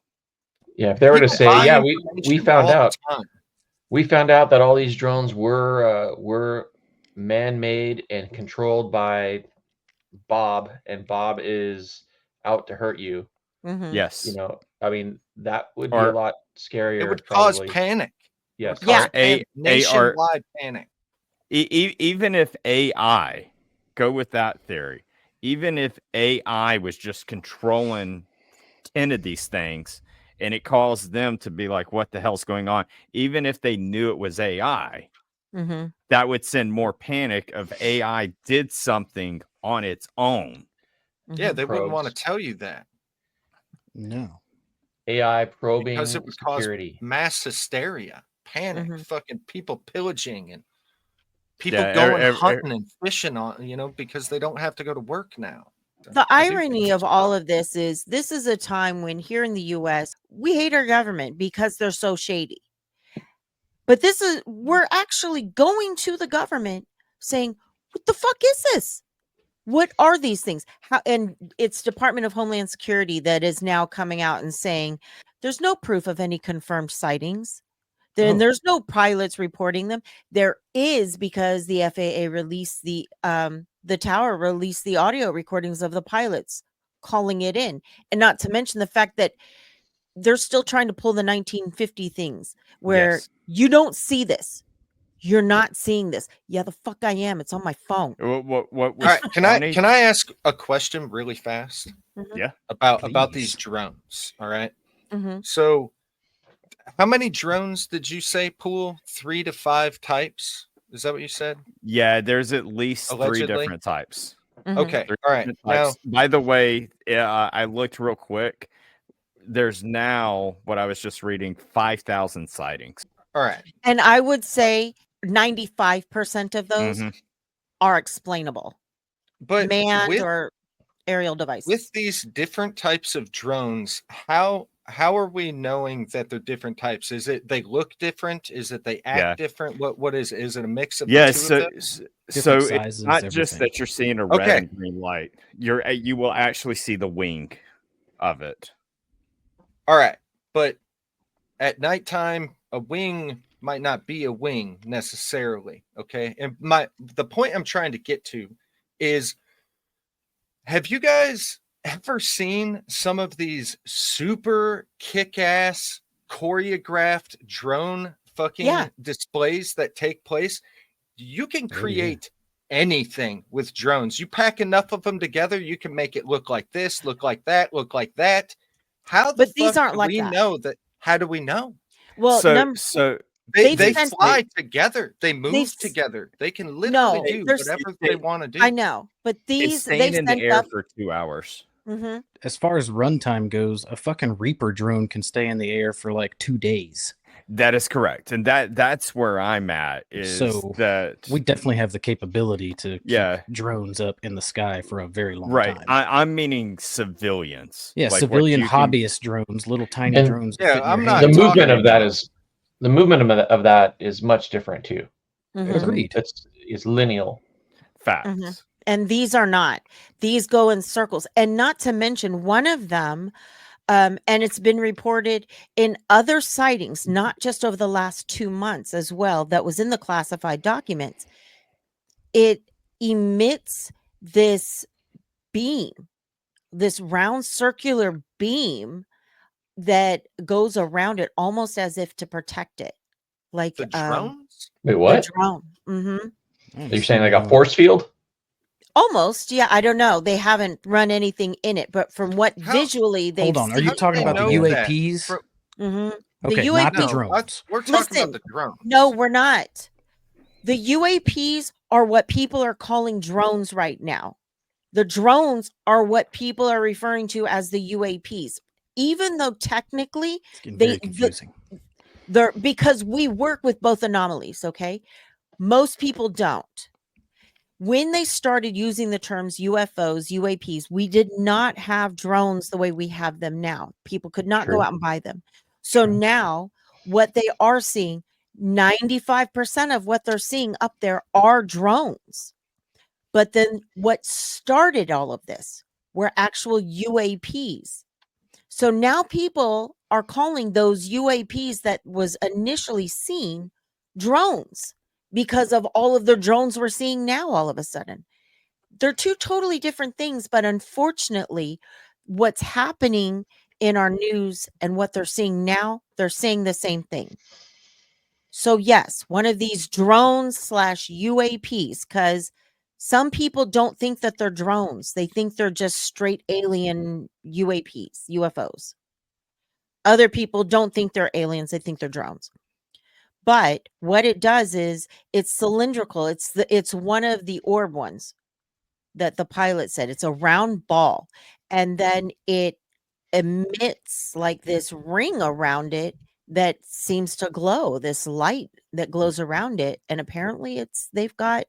Yeah, if they were to People say, buy yeah, we information found all the out. time. We found out that all these drones were man-made and controlled by Bob, and Bob is out to hurt you. Mhm. Yes. I mean, that would be a lot scarier. It would probably. cause panic. Yes. Nationwide panic. Even if AI, go with that theory, even if AI was just controlling 10 of these things and it caused them to be like, what the hell's going on? Even if they knew it was AI, that would send more panic of AI did something on its own. Yeah, they wouldn't want to tell you that. No. AI probing because it would security. cause mass hysteria, panic, fucking people pillaging and people Yeah, going hunting and fishing on, because they don't have to go to work now. The irony of all of this is a time when here in the US, we hate our government because they're so shady. But we're actually going to the government saying, what the fuck is this? What are these things? And it's Department of Homeland Security that is now coming out and saying there's no proof of any confirmed sightings. Then there's no pilots reporting them. There is, because the FAA released the tower released the audio recordings of the pilots calling it in, and not to mention the fact that they're still trying to pull the 1950 things where you don't see this. You're not seeing this. Yeah, the fuck I am. It's on my phone. What all right, can I ask a question really fast? Yeah. About these drones. All right. So how many drones did you say, Pool? 3 to 5 types? Is that what you said? Yeah, there's at least Allegedly? 3 different types. Okay. All right. Now, by the way, I looked real quick. There's now, what I was just reading, 5,000 sightings. All right. And I would say 95% of those are explainable. But manned or aerial devices. With these different types of drones, how are we knowing that they're different types? Is it they look different? Is it they act different? What is it? Is it a mix of the two of them? So it's not just that you're seeing a red and green light. You will actually see the wing of it. All right, but at nighttime, a wing might not be a wing necessarily. Okay, and the point I'm trying to get to is, have you guys ever seen some of these super kick-ass choreographed drone fucking displays that take place? You can create anything with drones. You pack enough of them together, you can make it look like this, look like that, look like that. But these aren't like that. Know that? How do we know? Well, they fly together. They move together. They can literally do whatever they want to do. I know, but they've stayed in the air for 2 hours. As far as runtime goes, a fucking Reaper drone can stay in the air for like 2 days. That is correct, and that's where I'm at. That we definitely have the capability to keep drones up in the sky for a very long time. I'm meaning civilians. Yeah, like civilian hobbyist drones, little tiny drones. Yeah, I'm not. The movement of that is much different too. Agreed. It's lineal. Facts. And these are not. These go in circles, and not to mention one of them. And it's been reported in other sightings, not just over the last 2 months as well, that was in the classified documents. It emits this beam, this round circular beam that goes around it almost as if to protect it. Like the drones? Wait, what? The drone. You're saying like a force field? Almost, yeah. I don't know. They haven't run anything in it, but from what visually they've Hold on. Are you talking about the UAPs? Okay, UAP not the No, drones. we're talking Listen, about the drone. No, we're not. The UAPs are what people are calling drones right now. The drones are what people are referring to as the UAPs, even though technically It's getting very confusing. they're because we work with both anomalies. Okay, most people don't. When they started using the terms UFOs, UAPs, we did not have drones the way we have them now. People could not go True. out and buy them. So True. now what they are seeing, 95% of what they're seeing up there are drones. But then what started all of this were actual UAPs. So now people are calling those UAPs that was initially seen drones because of all of the drones we're seeing now all of a sudden. They're two totally different things, but unfortunately, what's happening in our news and what they're seeing now, they're saying the same thing. So yes, one of these drones / UAPs, because some people don't think that they're drones. They think they're just straight alien UAPs, UFOs. Other people don't think they're aliens. They think they're drones. But what it does is it's cylindrical. It's one of the orb ones that the pilot said. It's a round ball. And then it emits like this ring around it that seems to glow, this light that glows around it. And apparently they've got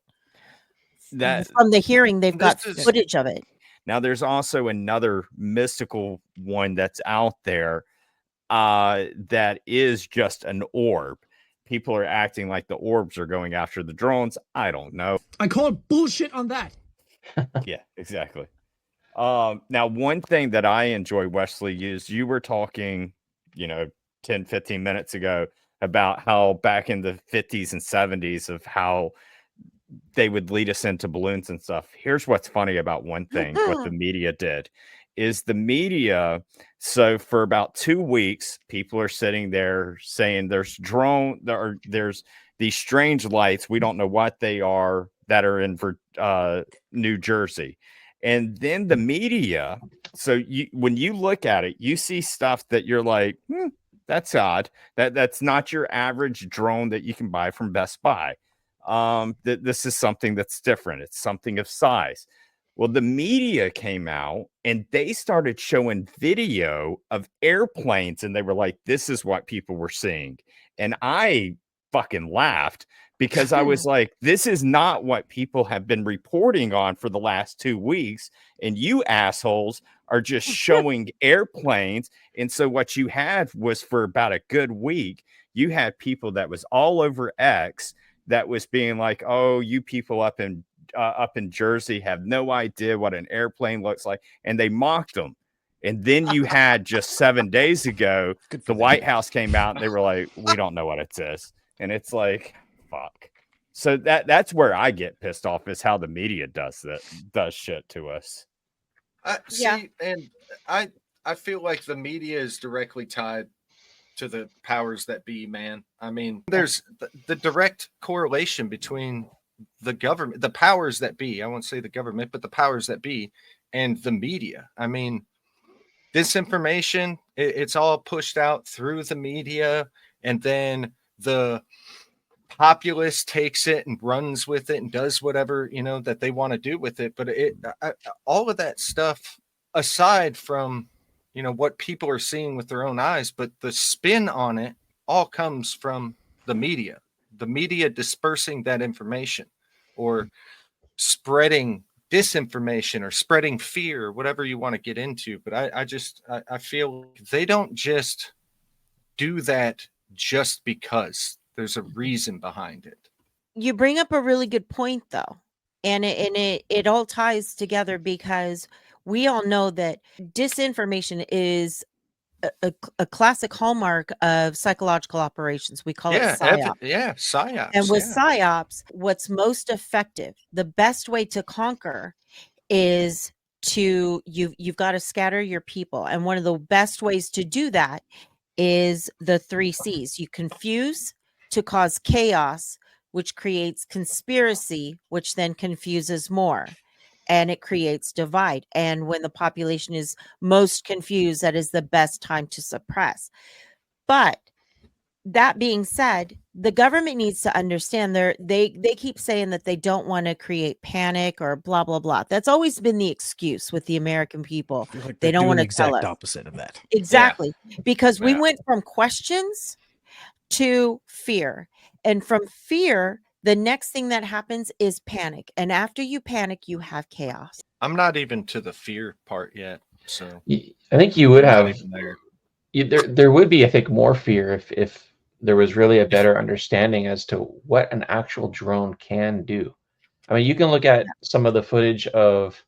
That from the hearing, they've got This is- footage of it. Now, there's also another mystical one that's out there that is just an orb. People are acting like the orbs are going after the drones. I don't know. I call bullshit on that. Yeah, exactly. Now, one thing that I enjoy, Wesley, is you were talking, 10, 15 minutes ago about how back in the 50s and 70s of how they would lead us into balloons and stuff. Here's what's funny about one thing, what the media did is the media. So for about 2 weeks, people are sitting there saying there's there's these strange lights. We don't know what they are that are in New Jersey. And then the media. So when you look at it, you see stuff that you're like, that's odd. That's not your average drone that you can buy from Best Buy. This is something that's different. It's something of size. Well, the media came out and they started showing video of airplanes, and they were like, this is what people were seeing. And I fucking laughed because I was like, this is not what people have been reporting on for the last 2 weeks. And you assholes are just showing airplanes. And so what you had was for about a good week, you had people that was all over X that was being like, oh, you people up in Jersey have no idea what an airplane looks like. And they mocked them. And then you had just 7 days ago, the White House came out and they were like, we don't know what it is. And it's like, fuck. So that's where I get pissed off is how the media does shit to us. And I feel like the media is directly tied to the powers that be, man. I mean, there's the direct correlation between the government, the powers that be, I won't say the government, but the powers that be, and the media. I mean, disinformation, it's all pushed out through the media, and then the populace takes it and runs with it and does whatever, that they want to do with it. But all of that stuff, aside from, what people are seeing with their own eyes, but the spin on it all comes from the media dispersing that information or spreading disinformation or spreading fear or whatever you want to get into. But I feel they don't just do that just because there's a reason behind it. You bring up a really good point though. And it all ties together because we all know that disinformation is a classic hallmark of psychological operations. We call it psyops. Psyops. And with psyops, what's most effective, the best way to conquer is you've got to scatter your people. And one of the best ways to do that is the 3 C's. You confuse to cause chaos, which creates conspiracy, which then confuses more. And it creates divide. And when the population is most confused, that is the best time to suppress. But that being said, the government needs to understand they keep saying that they don't want to create panic or blah blah blah. That's always been the excuse with the American people. I feel like They they're don't doing want the to tell exact us. opposite of that. Exactly. Because we Yeah. went from questions to fear. And from fear, the next thing that happens is panic. And after you panic, you have chaos. I'm not even to the fear part yet. So I think you would I'm not have even there. there would be, I think, more fear if there was really a better understanding as to what an actual drone can do. I mean, you can look at some of the footage of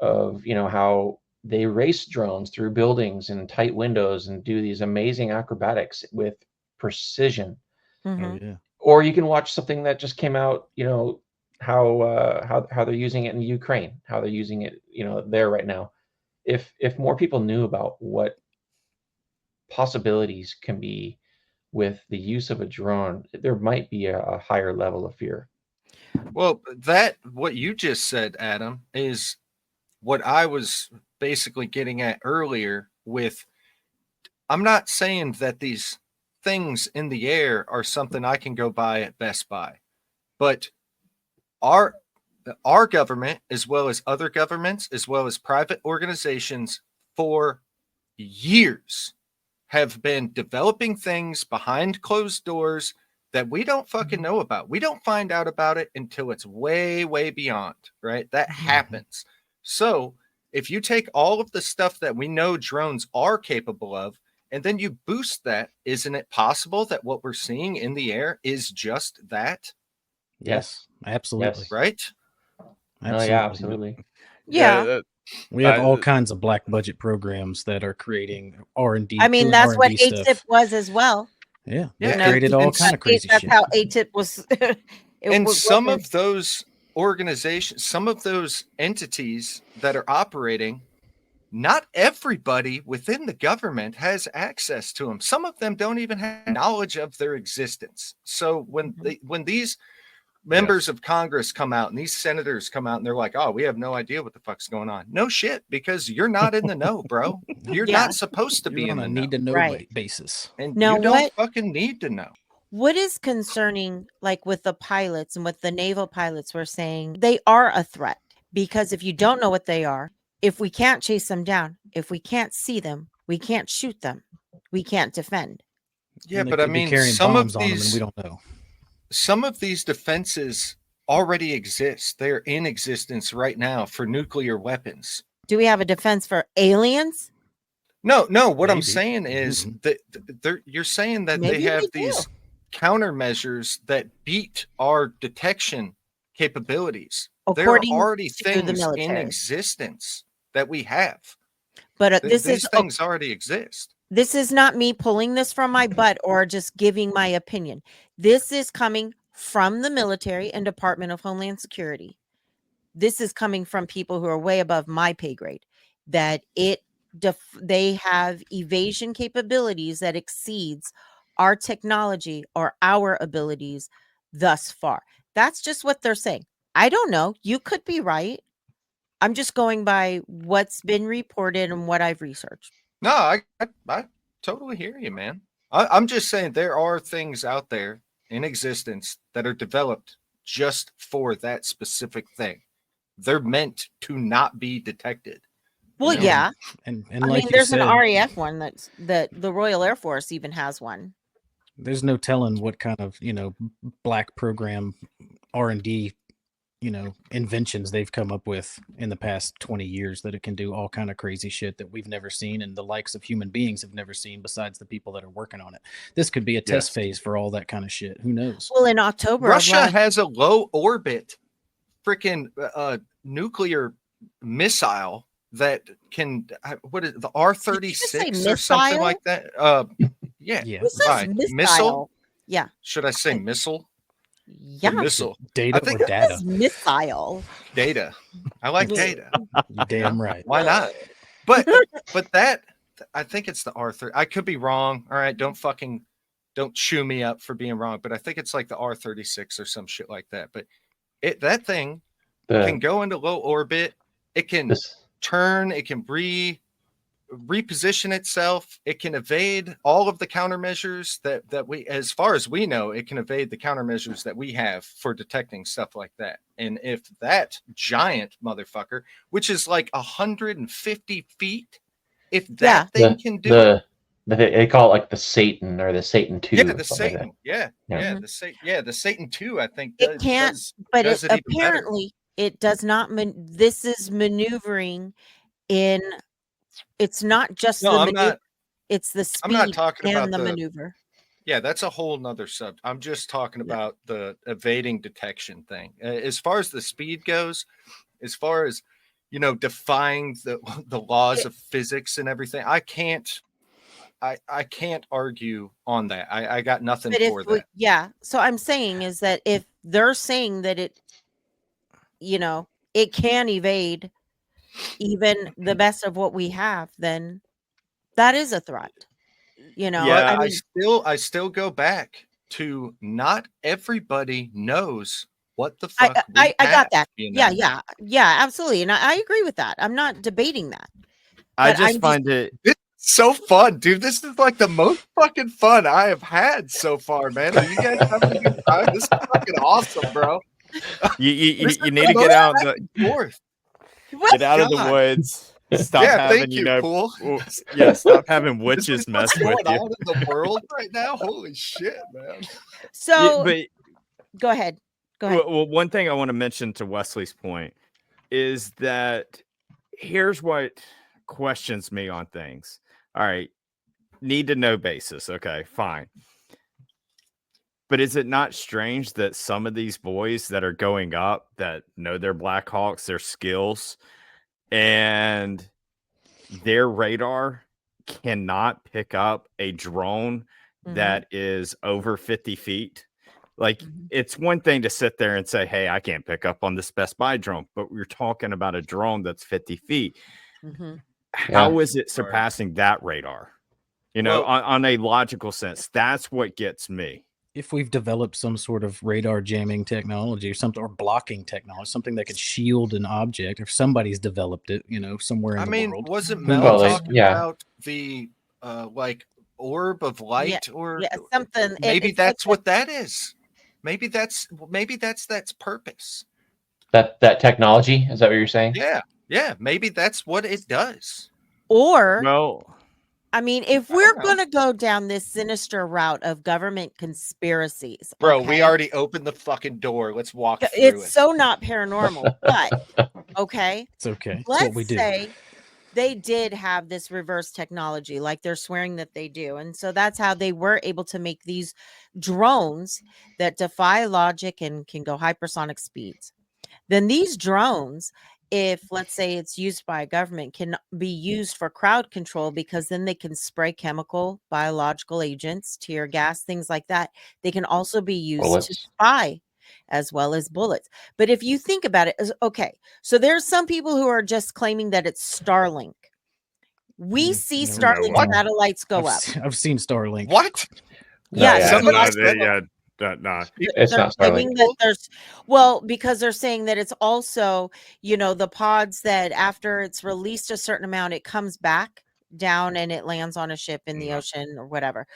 how they race drones through buildings and tight windows and do these amazing acrobatics with precision. Mhm. Oh yeah. Or you can watch something that just came out, how they're using it in Ukraine, how they're using it, there right now. If more people knew about what possibilities can be with the use of a drone, there might be a higher level of fear. Well, what you just said, Adam, is what I was basically getting at earlier with I'm not saying that these things in the air are something I can go buy at Best Buy, but our government, as well as other governments, as well as private organizations, for years have been developing things behind closed doors that we don't fucking know about. We don't find out about it until it's way, way beyond, right? That happens. So if you take all of the stuff that we know drones are capable of, and then you boost that, isn't it possible that what we're seeing in the air is just that? Yes, absolutely. Yes. Right? Oh yeah, absolutely. Yeah. We have all kinds of black budget programs that are creating R&D. I mean, doing that's what R&D ATIP stuff. was as well. Yeah, Yeah, they created all and kind of crazy That's shit. how ATIP was. Some of those organizations, some of those entities that are operating, not everybody within the government has access to them. Some of them don't even have knowledge of their existence. So when these members of Congress come out and these senators come out and they're like, "Oh, we have no idea what the fuck's going on." No shit, because you're not in the know, bro. You're not supposed to be You're in on a the know. need to know Right. basis. And Now, you don't what- fucking need to know. What is concerning, like with the pilots and with the naval pilots, we're saying they are a threat because if you don't know what they are, if we can't chase them down, if we can't see them, we can't shoot them, we can't defend. Yeah, And they but I could be mean, carrying bombs on them, and we don't know. some of these defenses already exist. They're in existence right now for nuclear weapons. Do we have a defense for aliens? No. What I'm Maybe. saying is that you're saying that Maybe they have we do. these countermeasures that beat our detection capabilities. According there are already to the things in military. existence that we have. But These this things already exist. is not me pulling this from my butt or just giving my opinion. This is coming from the military and Department of Homeland Security. This is coming from people who are way above my pay grade, that they have evasion capabilities that exceeds our technology or our abilities thus far. That's just what they're saying. I don't know. You could be right. I'm just going by what's been reported and what I've researched. No, I totally hear you, man. I'm just saying there are things out there in existence that are developed just for that specific thing. They're meant to not be detected. Well, know? yeah. And I like mean, you there's said, an RAF one that the Royal Air Force even has one. there's no telling what kind of black program R&D inventions they've come up with in the past 20 years that it can do all kind of crazy shit that we've never seen and the likes of human beings have never seen besides the people that are working on it. This could be a test phase for all that kind of shit. Who knows? Well, in October, Russia has a low orbit freaking nuclear missile that can what is the R-36 or something like that? Yeah. Right. Missile? Yeah. Should I say missile? Yeah. Missile. Data or data? Missile. Data. I like data. You're damn right. Why not? But that I think it's the R30. I could be wrong. All right, don't chew me up for being wrong. But I think it's like the R-36 or some shit like that. But that thing can go into low orbit. It can turn. It can reposition itself. It can evade all of the countermeasures that we, as far as we know, it can evade the countermeasures that we have for detecting stuff like that. And if that giant motherfucker, which is like 150 feet, if that thing can do it. They call it like the Satan or the Satan 2. Yeah, the Satan. Like The Satan 2, I think. It can't, but it apparently it does not. This is maneuvering in. It's not just the maneuver. It's the speed. I'm not talking about the maneuver. Yeah, that's a whole nother subject. I'm just talking about the evading detection thing. As far as the speed goes, as far as, defying the laws of physics and everything, I can't argue on that. I got nothing for that. Yeah. So I'm saying is that if they're saying that it, it can evade even the best of what we have, then that is a threat. Yeah, I still go back to not everybody knows what the fuck. I got that. Yeah, absolutely. And I agree with that. I'm not debating that. I just find it so fun, dude. This is like the most fucking fun I have had so far, man. Are you guys having a good time? This is fucking awesome, bro. You need to get out get out of the woods. Stop having Pool. Stop having witches mess with you. In the world right now, holy shit, man. So, go ahead. Well, one thing I want to mention to Wesley's point is that here's what questions me on things. All right, need to know basis. Okay, fine. But is it not strange that some of these boys that are going up that know their Black Hawks, their skills, and their radar cannot pick up a drone that is over 50 feet? Like, it's one thing to sit there and say, hey, I can't pick up on this Best Buy drone, but we're talking about a drone that's 50 feet. How is it surpassing that radar? On a logical sense, that's what gets me. If we've developed some sort of radar jamming technology or something, or blocking technology, something that could shield an object, if somebody's developed it, somewhere in the world. Wasn't Mel talking about the like orb of light or something? Maybe that's what that is. Maybe that's purpose. That technology, is that what you're saying? Yeah. Maybe that's what it does. Or no. I mean, if we're going to go down this sinister route of government conspiracies, bro, we already opened the fucking door. Let's walk through it. It's so not paranormal, but okay. It's okay. Let's say they did have this reverse technology, like they're swearing that they do. And so that's how they were able to make these drones that defy logic and can go hypersonic speeds. Then these drones, if let's say it's used by a government, can be used for crowd control, because then they can spray chemical, biological agents, tear gas, things like that. They can also be used to spy as well as bullets. But if you think about it, okay, so there's some people who are just claiming that it's Starlink. We see Starlink satellites go up. I've seen Starlink. What? No, it's not Starlink. Because they're saying that it's also, the pods that after it's released a certain amount, it comes back down and it lands on a ship in the ocean or whatever.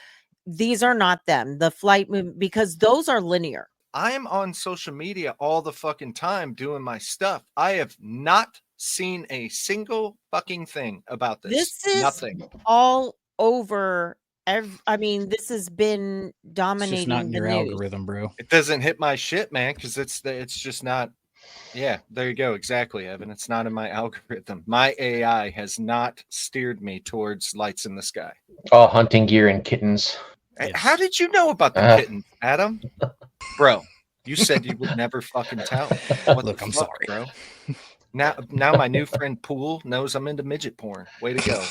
These are not them. The flight because those are linear. I am on social media all the fucking time doing my stuff. I have not seen a single fucking thing about this. This is nothing all over. This has been dominating. It's just not in your algorithm, bro. It doesn't hit my shit, man, because it's just not. Yeah, there you go. Exactly, Evan. It's not in my algorithm. My AI has not steered me towards lights in the sky. Oh, hunting gear and kittens. Yes. How did you know about the kittens, Adam? Bro, you said you would never fucking tell. Look, I'm sorry, bro. Now my new friend Pool knows I'm into midget porn. Way to go.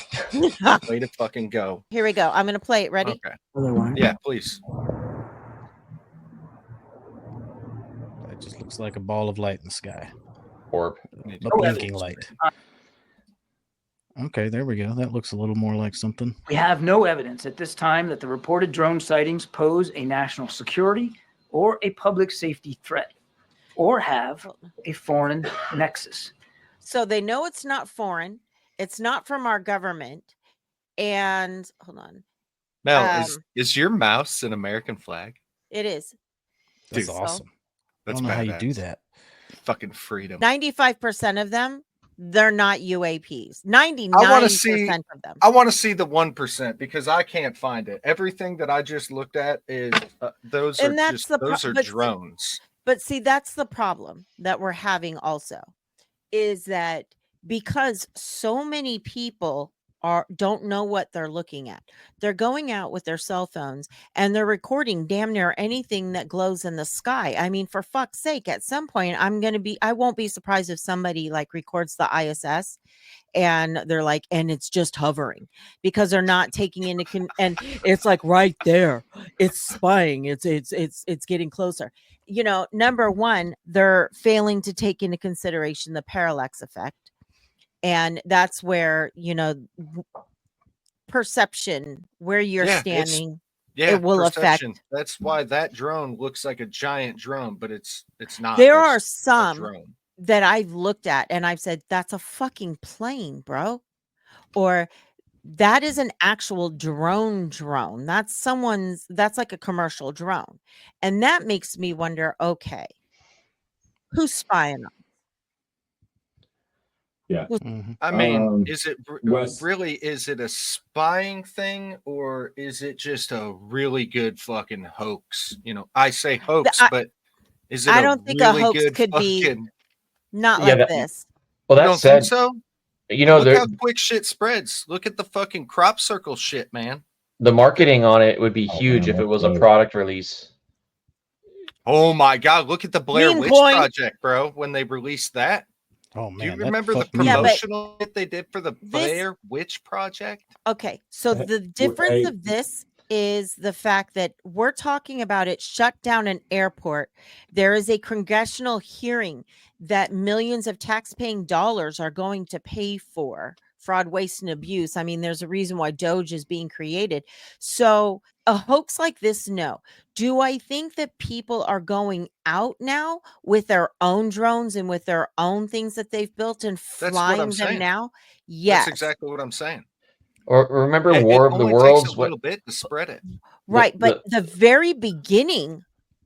Way to fucking go. Here we go. I'm going to play it. Ready? Okay. Yeah, please. That just looks like a ball of light in the sky. Orb. A blinking light. Okay, there we go. That looks a little more like something. We have no evidence at this time that the reported drone sightings pose a national security or a public safety threat, or have a foreign nexus. So they know it's not foreign. It's not from our government. And hold on. Mel, is your mouse an American flag? It is. That's So, awesome. I That's don't know how you do badass. that. Fucking freedom. 95% of them, they're not UAPs. 99% I want to see. of them. I want to see the 1% because I can't find it. Everything that I just looked at is those And are that's just those are but drones. But see, that's the problem that we're having also, is that because so many people don't know what they're looking at. They're going out with their cell phones and they're recording damn near anything that glows in the sky. I mean, for fuck's sake, at some point I won't be surprised if somebody like records the ISS and they're like, and it's just hovering, because they're not taking into and it's like right there, it's spying, it's getting closer. You know, number one, they're failing to take into consideration the parallax effect, and that's where, you know, perception, where you're standing, it will perception. affect. That's why that drone looks like a giant drone, but it's not. There It's are a some drone that I've looked at and I've said, that's a fucking plane, bro. Or that is an actual drone. That's like a commercial drone. And that makes me wonder, okay, who's spying on? Yeah. Mhm. I mean, is it a spying thing, or is it just a really good fucking hoax? You know, I say hoax, but is it I a don't think really a hoax good could be fucking... not Yeah, like this. Well, You that don't said, think so? you know, Look how quick shit spreads. Look at the fucking crop circle shit, man. the marketing on it would be Oh, huge man, if it was that's a right. product release. Oh my god, look at the Blair Mean Witch point. Project, bro, when they released that. Oh Do you man, that remember the fucked me up. promotional that they did for the This- Blair Witch Project? Okay, so the difference of this is the fact that we're talking about it shut down an airport. There is a congressional hearing that millions of taxpaying dollars are going to pay for fraud, waste, and abuse. I mean, there's a reason why Doge is being created. So a hoax like this, no. Do I think that people are going out now with their own drones and with their own things that they've built and That's what flying I'm them saying. now? Yes. That's exactly what I'm saying. Or remember It War of the only Worlds? takes a little bit to spread it. Right, but the very beginning,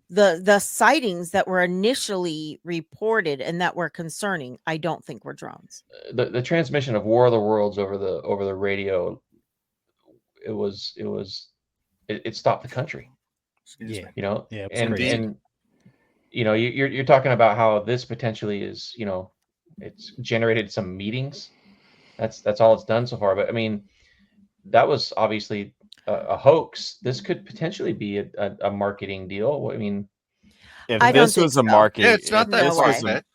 the sightings that were initially reported and that were concerning, I don't think were drones. The transmission of War of the Worlds over the radio, it stopped the country. Excuse me. You know, Yeah, it was and crazy. you know, you're talking about how this potentially is, you know, it's generated some meetings. That's all it's done so far. But I mean, that was obviously a hoax. This could potentially be a marketing deal. I mean, If I don't this think was a so. market, Yeah, it's not if that this way. was a- far-fetched.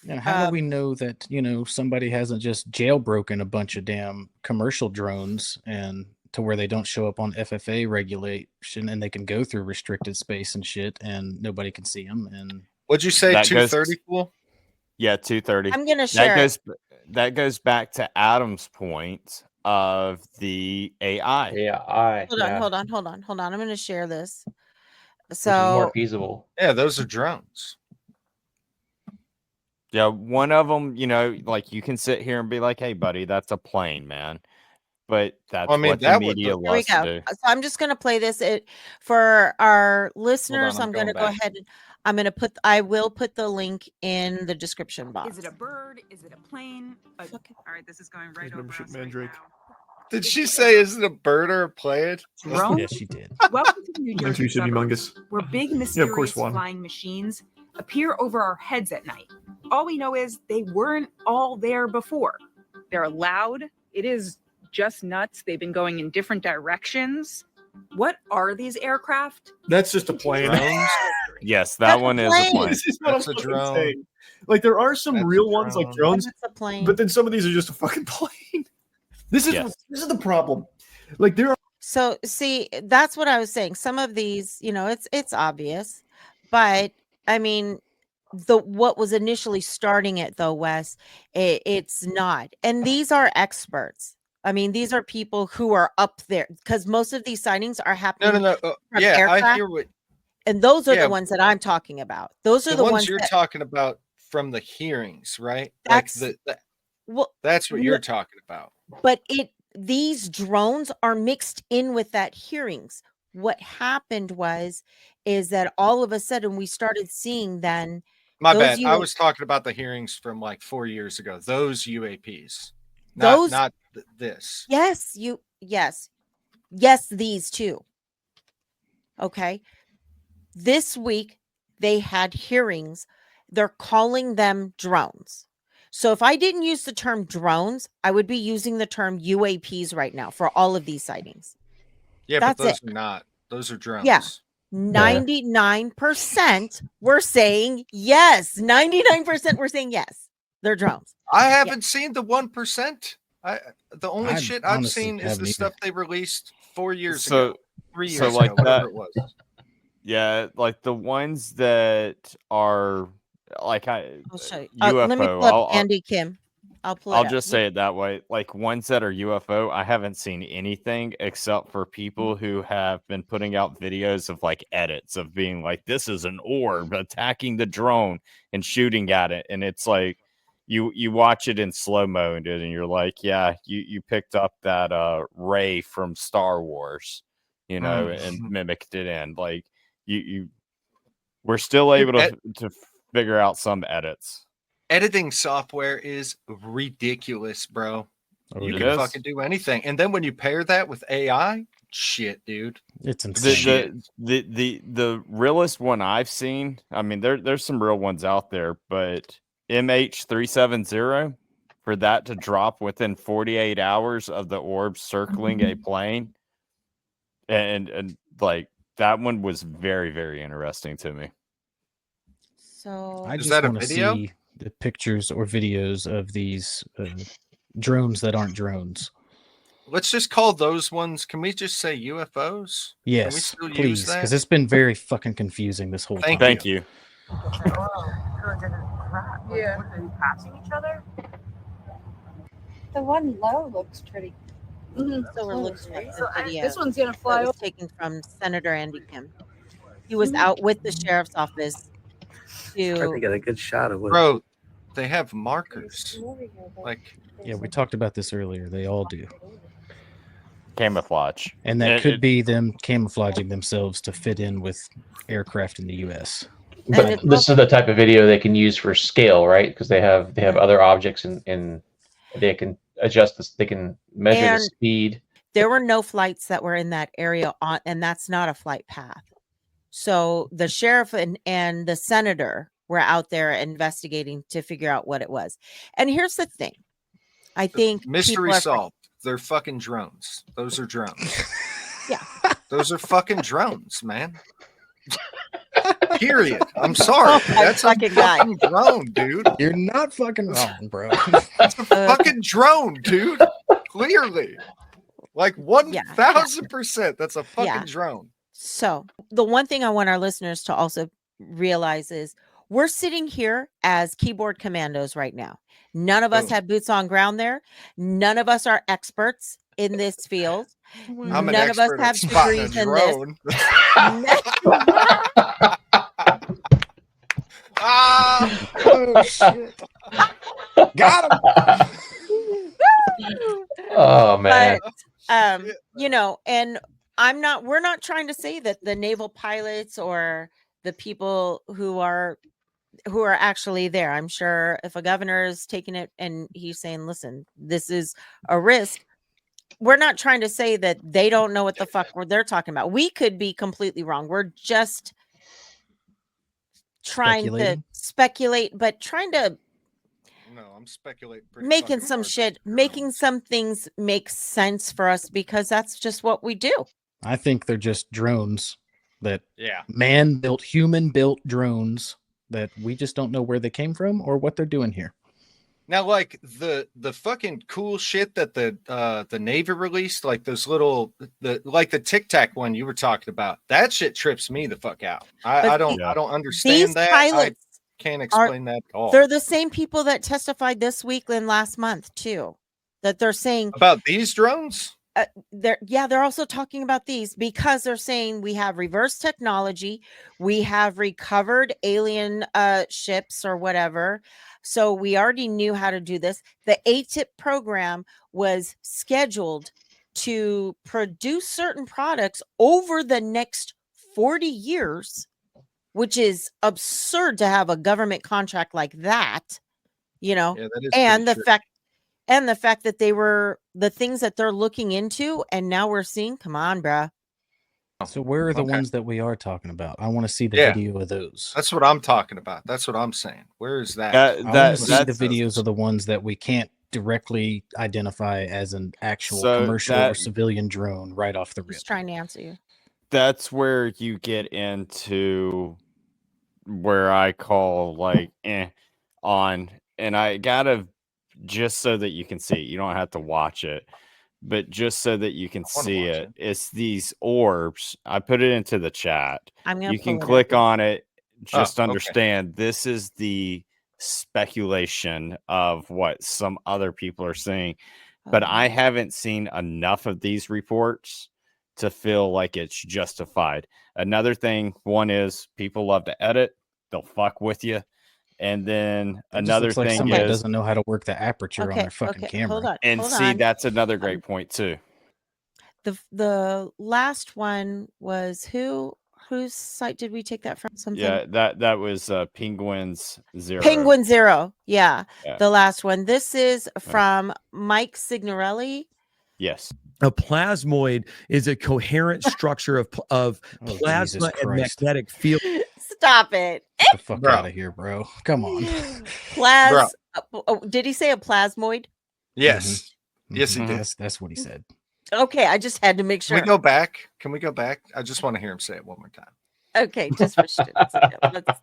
And how do we know that, you know, somebody hasn't just jailbroken a bunch of damn commercial drones and to where they don't show up on FFA regulation and they can go through restricted space and shit and nobody can see them? And What'd you say? That goes- 230 pool? Yeah, 230. I'm gonna share That goes back to Adam's point of the AI. Hold on. I'm gonna share this. which is So more feasible. Yeah, those are drones. Yeah, one of them, you know, like you can sit here and be like, "Hey, buddy, that's a plane, man." But that's I mean, what the that would media look- here we loves to go. do. So I'm just gonna play this. For our listeners, I'm I'm gonna going go back. ahead and I will put the link in the description box. Is it a bird? Is it a plane? All right, this is going right over membership us man, right Drake. now. Did she say is it a bird or a plane? Drone? yeah, she did. Welcome to the New Thanks, Jersey you should be suburbs, humongous. where big Yeah, of mysterious course, Juan. flying machines appear over our heads at night. All we know is they weren't all there before. They're loud. It is just nuts. They've been going in different directions. What are these aircraft? That's just a plane. Drones? Yes, That's that a one is a plane. plane. This is what That's I'm a fucking drone. saying. Like there are some That's a real ones like drone. drones, That's a plane. but then some of these are just a fucking plane. This is Yes. this is the problem. Like there are So see, that's what I was saying. Some of these, you know, it's obvious, but I mean, what was initially starting it though, Wes, it's not. And these are experts. I mean, these are people who are up there because most of these sightings are happening No. from Yeah, I aircraft, hear what and those are yeah. the ones that I'm talking about. Those are the the ones ones you're that, talking about from the hearings, right? That's- Like well, that's what no- you're talking about. but these drones are mixed in with that hearings. What happened is that all of a sudden we started seeing then My those bad. I was talking about the hearings from like 4 years ago. Those UAPs, Those- not this. yes, these two. Okay. This week they had hearings. They're calling them drones. So if I didn't use the term drones, I would be using the term UAPs right now for all of these sightings. Yeah, That's but those it. are not. Those are drones. Yeah. 99% were saying yes. 99% were saying yes. They're drones. I haven't seen the 1%. The only I shit I've honestly seen is haven't the either. stuff they released 4 years So- ago, 3 years so like ago, whatever that- it was. Yeah, like the ones that are like I'll show you. UFO. Let me pull up Andy Kim. I'll just say it that way. Like ones that are UFO, I haven't seen anything except for people who have been putting out videos of like edits of being like, this is an orb attacking the drone and shooting at it. And it's like you watch it in slow mo and you're like, yeah, you picked up that Ray from Star Wars, you know, and mimicked it in. Like we're still able to figure out some edits. Editing software is ridiculous, bro. Oh, You it can is. fucking do anything. And then when you pair that with AI, shit, dude. It's insane. The realest one I've seen, I mean, there's some real ones out there, but MH370, for that to drop within 48 hours of the orb circling a plane, and like that one was very, very interesting to me. So I Is just that a want to video? see the pictures or videos of these drones that aren't drones. Let's just call those ones. Can we just say UFOs? Can we Yes, still use please, that? because it's been very fucking confusing this whole time. Thank you. Yeah. Passing each other? The one low looks pretty. So we're looking at the video. This one's gonna fly that was over. taken from Senator Andy Kim. He was out with the sheriff's office Trying to to get a good shot of what. Bro, they have markers. Like, Yeah, we talked about this earlier. They all do. Camouflage. And that It- could it- be them camouflaging themselves to fit in with aircraft in the U.S. But it's this is the type of video they can use for scale, right? Because they have other objects and they can adjust this. They can measure the And- speed. there were no flights that were in that area on, and that's not a flight path. So the sheriff and the senator were out there investigating to figure out what it was. And here's the thing. I think mystery people are- solved. They're fucking drones. Those are drones. Yeah. Those are fucking drones, man. Period. I'm sorry. Oh, my That's a fucking guy. fucking drone, dude. You're not fucking wrong, bro. That's a fucking drone, dude. Clearly. Like 1,000%. That's a fucking Yeah. drone. So the one thing I want our listeners to also realize is we're sitting here as keyboard commandos right now. None of us Boom. have boots on ground there. None of us are experts in this field. I'm an None of us expert at have spotting a degrees in this. drone. Ah! Oh shit! Got him. Oh man. But you know, and we're not trying to say that the naval pilots or the people who are actually there. I'm sure if a governor is taking it and he's saying, listen, this is a risk. We're not trying to say that they don't know what the fuck they're talking about. We could be completely wrong. We're just trying to speculate, but trying to No, I'm speculating. pretty making fucking some hard. shit, making some things make sense for us because that's just what we do. I think they're just drones that Yeah. man-built, human-built drones that we just don't know where they came from or what they're doing here. Now, like the fucking cool shit that the Navy released, like those little the Tic Tac one you were talking about, that shit trips me the fuck out. I don't understand These that. pilots I can't explain that at all. They're the same people that testified this week and last month too. That they're saying About these drones? they're also talking about these because they're saying we have reverse technology, we have recovered alien ships or whatever. So we already knew how to do this. The ATIP program was scheduled to produce certain products over the next 40 years, which is absurd to have a government contract like that, you know. Yeah, that is and pretty the true. fact that they were the things that they're looking into, and now we're seeing, come on, bruh. So where are the Okay. ones that we are talking about? I want to see the Yeah. video of those. That's what I'm talking about. That's what I'm saying. Where is that? I want to see the that's- videos of the ones that we can't directly identify as an actual So commercial or that- civilian drone right off the rip. Just trying to answer you. That's where you get into where I call like on, and I gotta, just so that you can see it. You don't have to watch it, but just so that you can see it. It's these orbs. I put it into the chat. I'm gonna You can pull it up. click on it. Just Oh, okay. understand this is the speculation of what some other people are saying, but I haven't seen enough of these reports to feel like it's justified. Another thing, one is people love to edit, they'll fuck with you. And then It just another looks like thing somebody is, doesn't know how to work the aperture on their fucking camera. Hold on. and hold see, on. that's another great point too. The last one was whose site did we take that from? Something. Yeah, that was Penguinz0. Penguinz0. Yeah, Yeah. the last one. This is from MikeSignorelli. Yes. A plasmoid is a coherent structure of plasma and Christ. magnetic field. Stop it. Get the fuck Bro. out of here, bro. Come on. Did he say a plasmoid? Yes. Yes, he Mhm. did. That's what he said. Okay, I just had to make Can sure. we go back? Can we go back? I just want to hear him say it one more time. Okay, just for shit.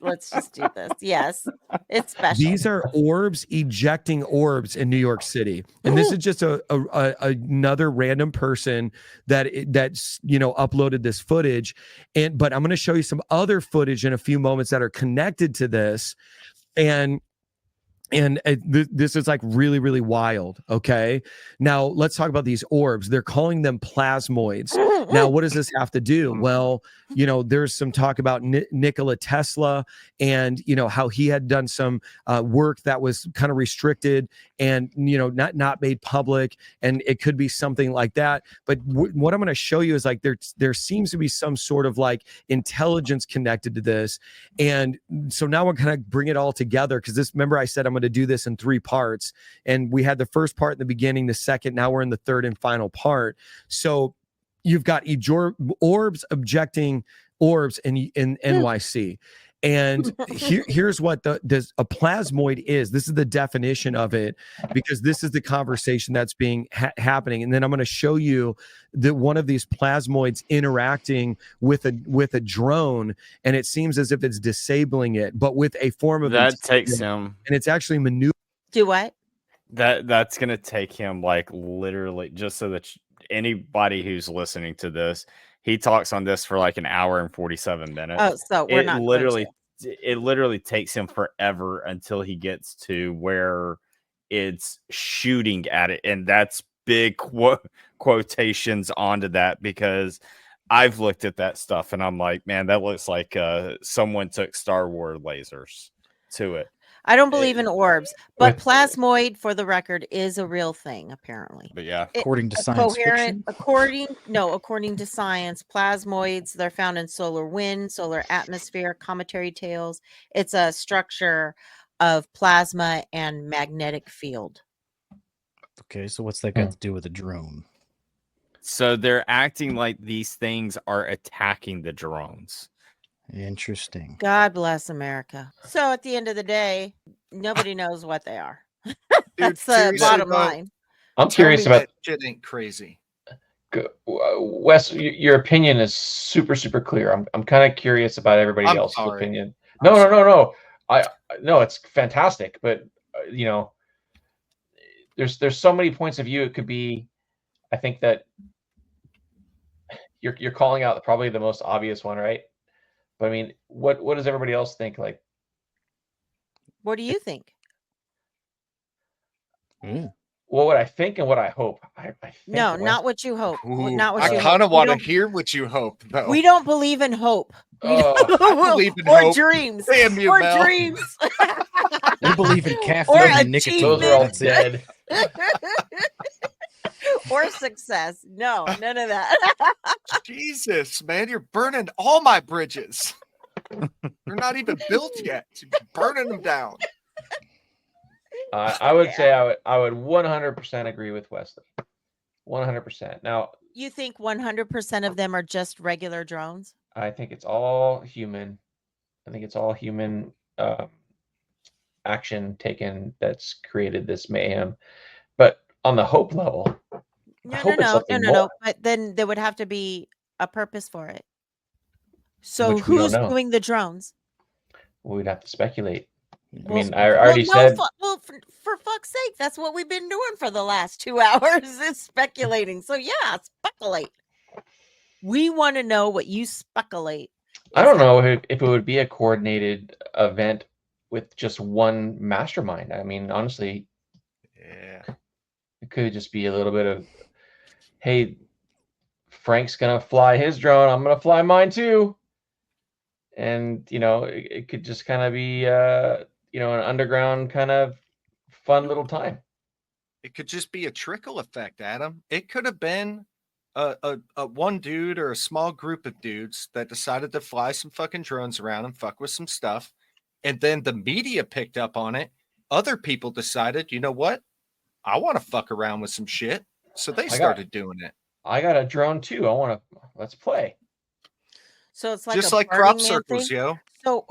Let's just do this. Yes, it's special. These are orbs ejecting orbs in New York City, and this is just another random person that's uploaded this footage. But I'm going to show you some other footage in a few moments that are connected to this, and this is like really, really wild. Okay, now let's talk about these orbs. They're calling them plasmoids. Now, what does this have to do? Well, there's some talk about Nikola Tesla and how he had done some work that was kind of restricted and not made public, and it could be something like that. But what I'm going to show you is like there seems to be some sort of like intelligence connected to this, and so now we're going to bring it all together because remember I said I'm going to do this in 3 parts, and we had the first part in the beginning, the second, now we're in the third and final part. So you've got orbs objecting orbs in NYC. And here's what a plasmoid is. This is the definition of it, because this is the conversation that's being happening. And then I'm going to show you that one of these plasmoids interacting with a drone, and it seems as if it's disabling it, but with a form of that takes him, and it's actually maneuver. Do what? That's gonna take him like literally, just so that anybody who's listening to this, he talks on this for like an hour and 47 minutes. Oh, so we're not going it literally takes him forever until he gets to where it's shooting at it, and that's big quotations onto that, because I've looked at that stuff and I'm like, man, that looks like someone took Star Wars lasers to it. I don't believe in orbs, but plasmoid, for the record, is a real thing, apparently. But yeah, according to science fiction. According to science, plasmoids, they're found in solar wind, solar atmosphere, cometary tails. It's a structure of plasma and magnetic field. Okay, so what's that got to do with a drone? So they're acting like these things are attacking the drones. Interesting. God bless America. So at the end of the day, nobody knows what they are. That's the bottom line. I'm curious about that shit ain't crazy. Wes. Your opinion is super, super clear. I'm kind of curious about everybody else's opinion. No. No, it's fantastic, but there's so many points of view. It could be. I think that you're calling out probably the most obvious one, right? But I mean, what does everybody else think? Like, what do you think? What would I think and what I hope? I think No, Wes- not what you hope. Ooh, Not what I you kind of hope. We want to don't- hear what you hope, though. We don't believe in hope. We Oh, don't- I believe in or hope. dreams. Damn you, or Mel. dreams. We believe in or caffeine and nicotine. those are all That's it. dead. or success. No, none of that. Jesus, man, you're burning all my bridges. They're not even built yet. You're burning them down. I would say I would 100% agree with Wesley. 100%. Now, You think 100% of them are just regular drones? I think it's all human. I think it's all human action taken that's created this mayhem. But on the hope level, I hope it's something No. more. But then there would have to be a purpose for it. So Which we don't who's know. doing the drones? We'd have to speculate. I Well, mean, I already said. Well, for fuck's sake, that's what we've been doing for the last 2 hours is speculating. So yeah, speculate. We want to know what you speculate. I don't know if it would be a coordinated event with just one mastermind. I mean, honestly, Yeah. it could just be a little bit of, hey, Frank's gonna fly his drone, I'm gonna fly mine too. And it could just kind of be an underground kind of fun little time. It could just be a trickle effect, Adam. It could have been a one dude or a small group of dudes that decided to fly some fucking drones around and fuck with some stuff. And then the media picked up on it. Other people decided, you know what? I want to fuck around with some shit. So they started doing it. I got a drone too. Let's play. So it's like just a like Burning crop Man circles, thing? yo. So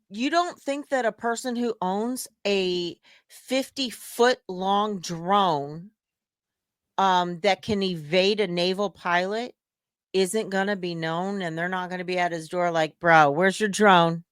you don't think that a person who owns a 50-foot long drone that can evade a naval pilot isn't going to be known, and they're not going to be at his door like, bro, where's your drone?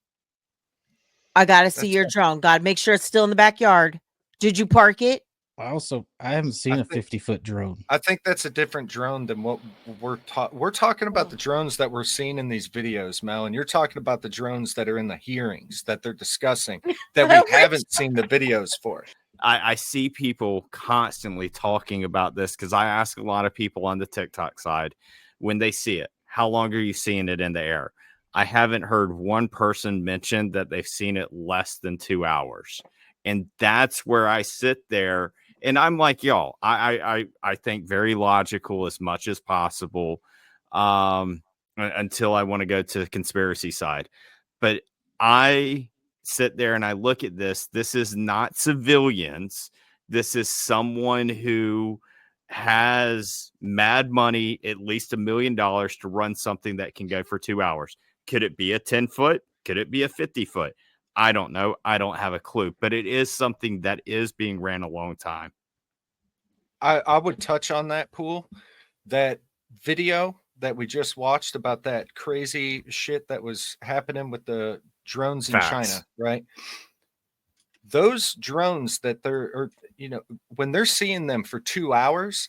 I got to see your drone. Got to make sure it's still in the backyard. Did you park it? I haven't seen a 50-foot drone. I think that's a different drone than what we're talking about. The drones that we're seeing in these videos, Mel, and you're talking about the drones that are in the hearings that they're discussing that we haven't seen the videos for. I see people constantly talking about this because I ask a lot of people on the TikTok side when they see it, how long are you seeing it in the air? I haven't heard one person mention that they've seen it less than 2 hours. And that's where I sit there and I'm like, y'all, I think very logical as much as possible until I want to go to the conspiracy side. But I sit there and I look at this. This is not civilians. This is someone who has mad money, at least $1 million to run something that can go for 2 hours. Could it be a 10-foot? Could it be a 50-foot? I don't know. I don't have a clue, but it is something that is being ran a long time. I would touch on that, Pool. That video that we just watched about that crazy shit that was happening with the drones in China, right? Those drones that when they're seeing them for 2 hours,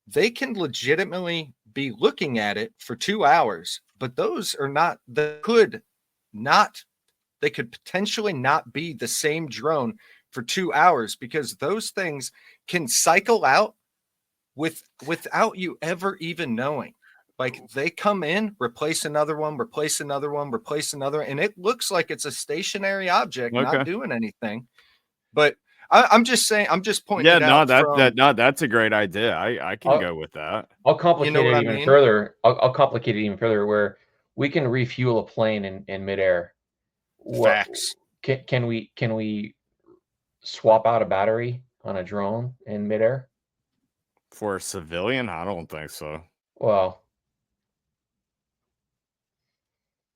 they can legitimately be looking at it for 2 hours, but those are not, they could potentially not be the same drone for 2 hours because those things can cycle out without you ever even knowing. Like they come in, replace another one, replace another one, replace another, and it looks like it's a stationary object, not doing anything. But I'm just saying, I'm just pointing it out. That's a great idea. I can go with that. I'll complicate it even further. I'll complicate it even further where we can refuel a plane in midair. Facts. Can we swap out a battery on a drone in midair? For a civilian? I don't think so. Well,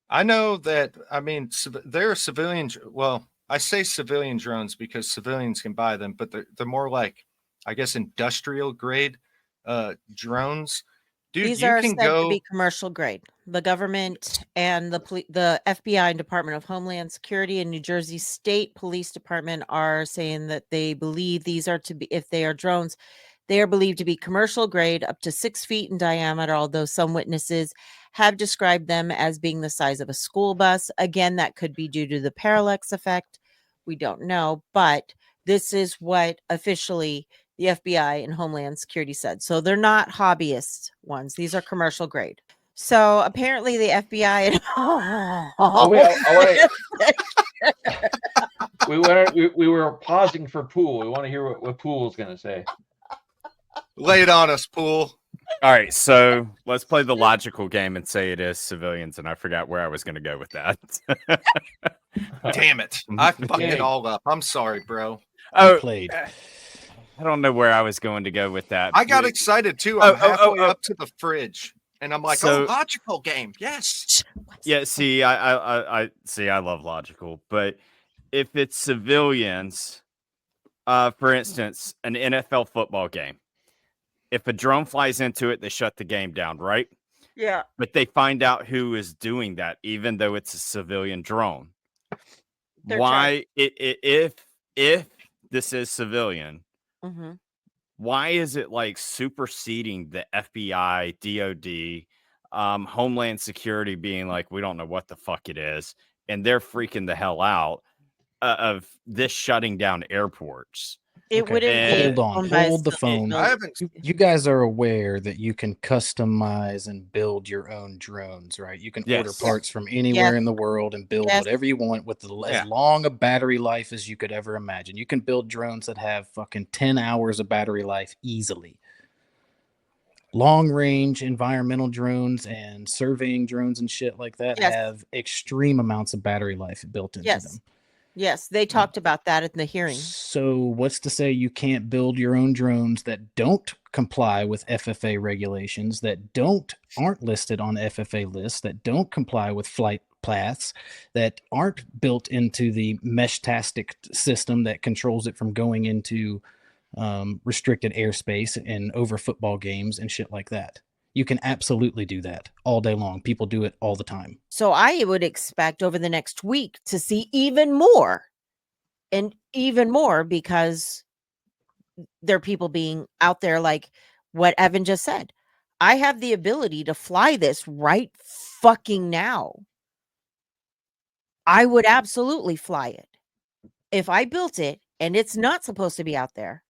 I know that, I mean, there are civilian, well, I say civilian drones because civilians can buy them, but they're more like, I guess, industrial grade drones. Dude, These you are can said go to be commercial grade. The government and the FBI and Department of Homeland Security and New Jersey State Police Department are saying that they believe these are to be, if they are drones, they are believed to be commercial grade up to 6 feet in diameter, although some witnesses have described them as being the size of a school bus. Again, that could be due to the parallax effect. We don't know, but this is what officially the FBI and Homeland Security said. So they're not hobbyist ones. These are commercial grade. So apparently the FBI and we were pausing for Pool. We want to hear what Pool's going to say. Lay it on us, Pool. All right, so let's play the logical game and say it is civilians, and I forgot where I was going to go with that. Damn it. I fucked it all up. I'm sorry, bro. Oh, played. I don't know where I was going to go with that. I got excited too. I'm halfway up to the fridge, and I'm like, So- "Oh, logical game, yes." Yeah, see, I see. I love logical, but if it's civilians, for instance, an NFL football game, if a drone flies into it, they shut the game down, right? Yeah. But they find out who is doing that, even though it's a civilian drone. They're Why, if this is civilian, Mhm. why is it like superseding the FBI, DOD, Homeland Security being like, we don't know what the fuck it is, and they're freaking the hell out of this shutting down airports? It wouldn't be Hold on, owned by a hold the civilian. phone. I haven't. You guys are aware that you can customize and build your own drones, right? You can order Yes. parts from anywhere Yes. in the world and build Yes. whatever you want with Yeah. as long a battery life as you could ever imagine. You can build drones that have fucking 10 hours of battery life easily. Long range environmental drones and surveying drones and shit like that Yes. have extreme amounts of battery life built into Yes. them. Yes, they talked about that in the hearing. So what's to say you can't build your own drones that don't comply with FFA regulations, that aren't listed on FFA lists, that don't comply with flight paths, that aren't built into the mesh-tastic system that controls it from going into restricted airspace and over football games and shit like that? You can absolutely do that all day long. People do it all the time. So I would expect over the next week to see even more and even more, because there are people being out there like what Evan just said. I have the ability to fly this right fucking now. I would absolutely fly it if I built it, and it's not supposed to be out there.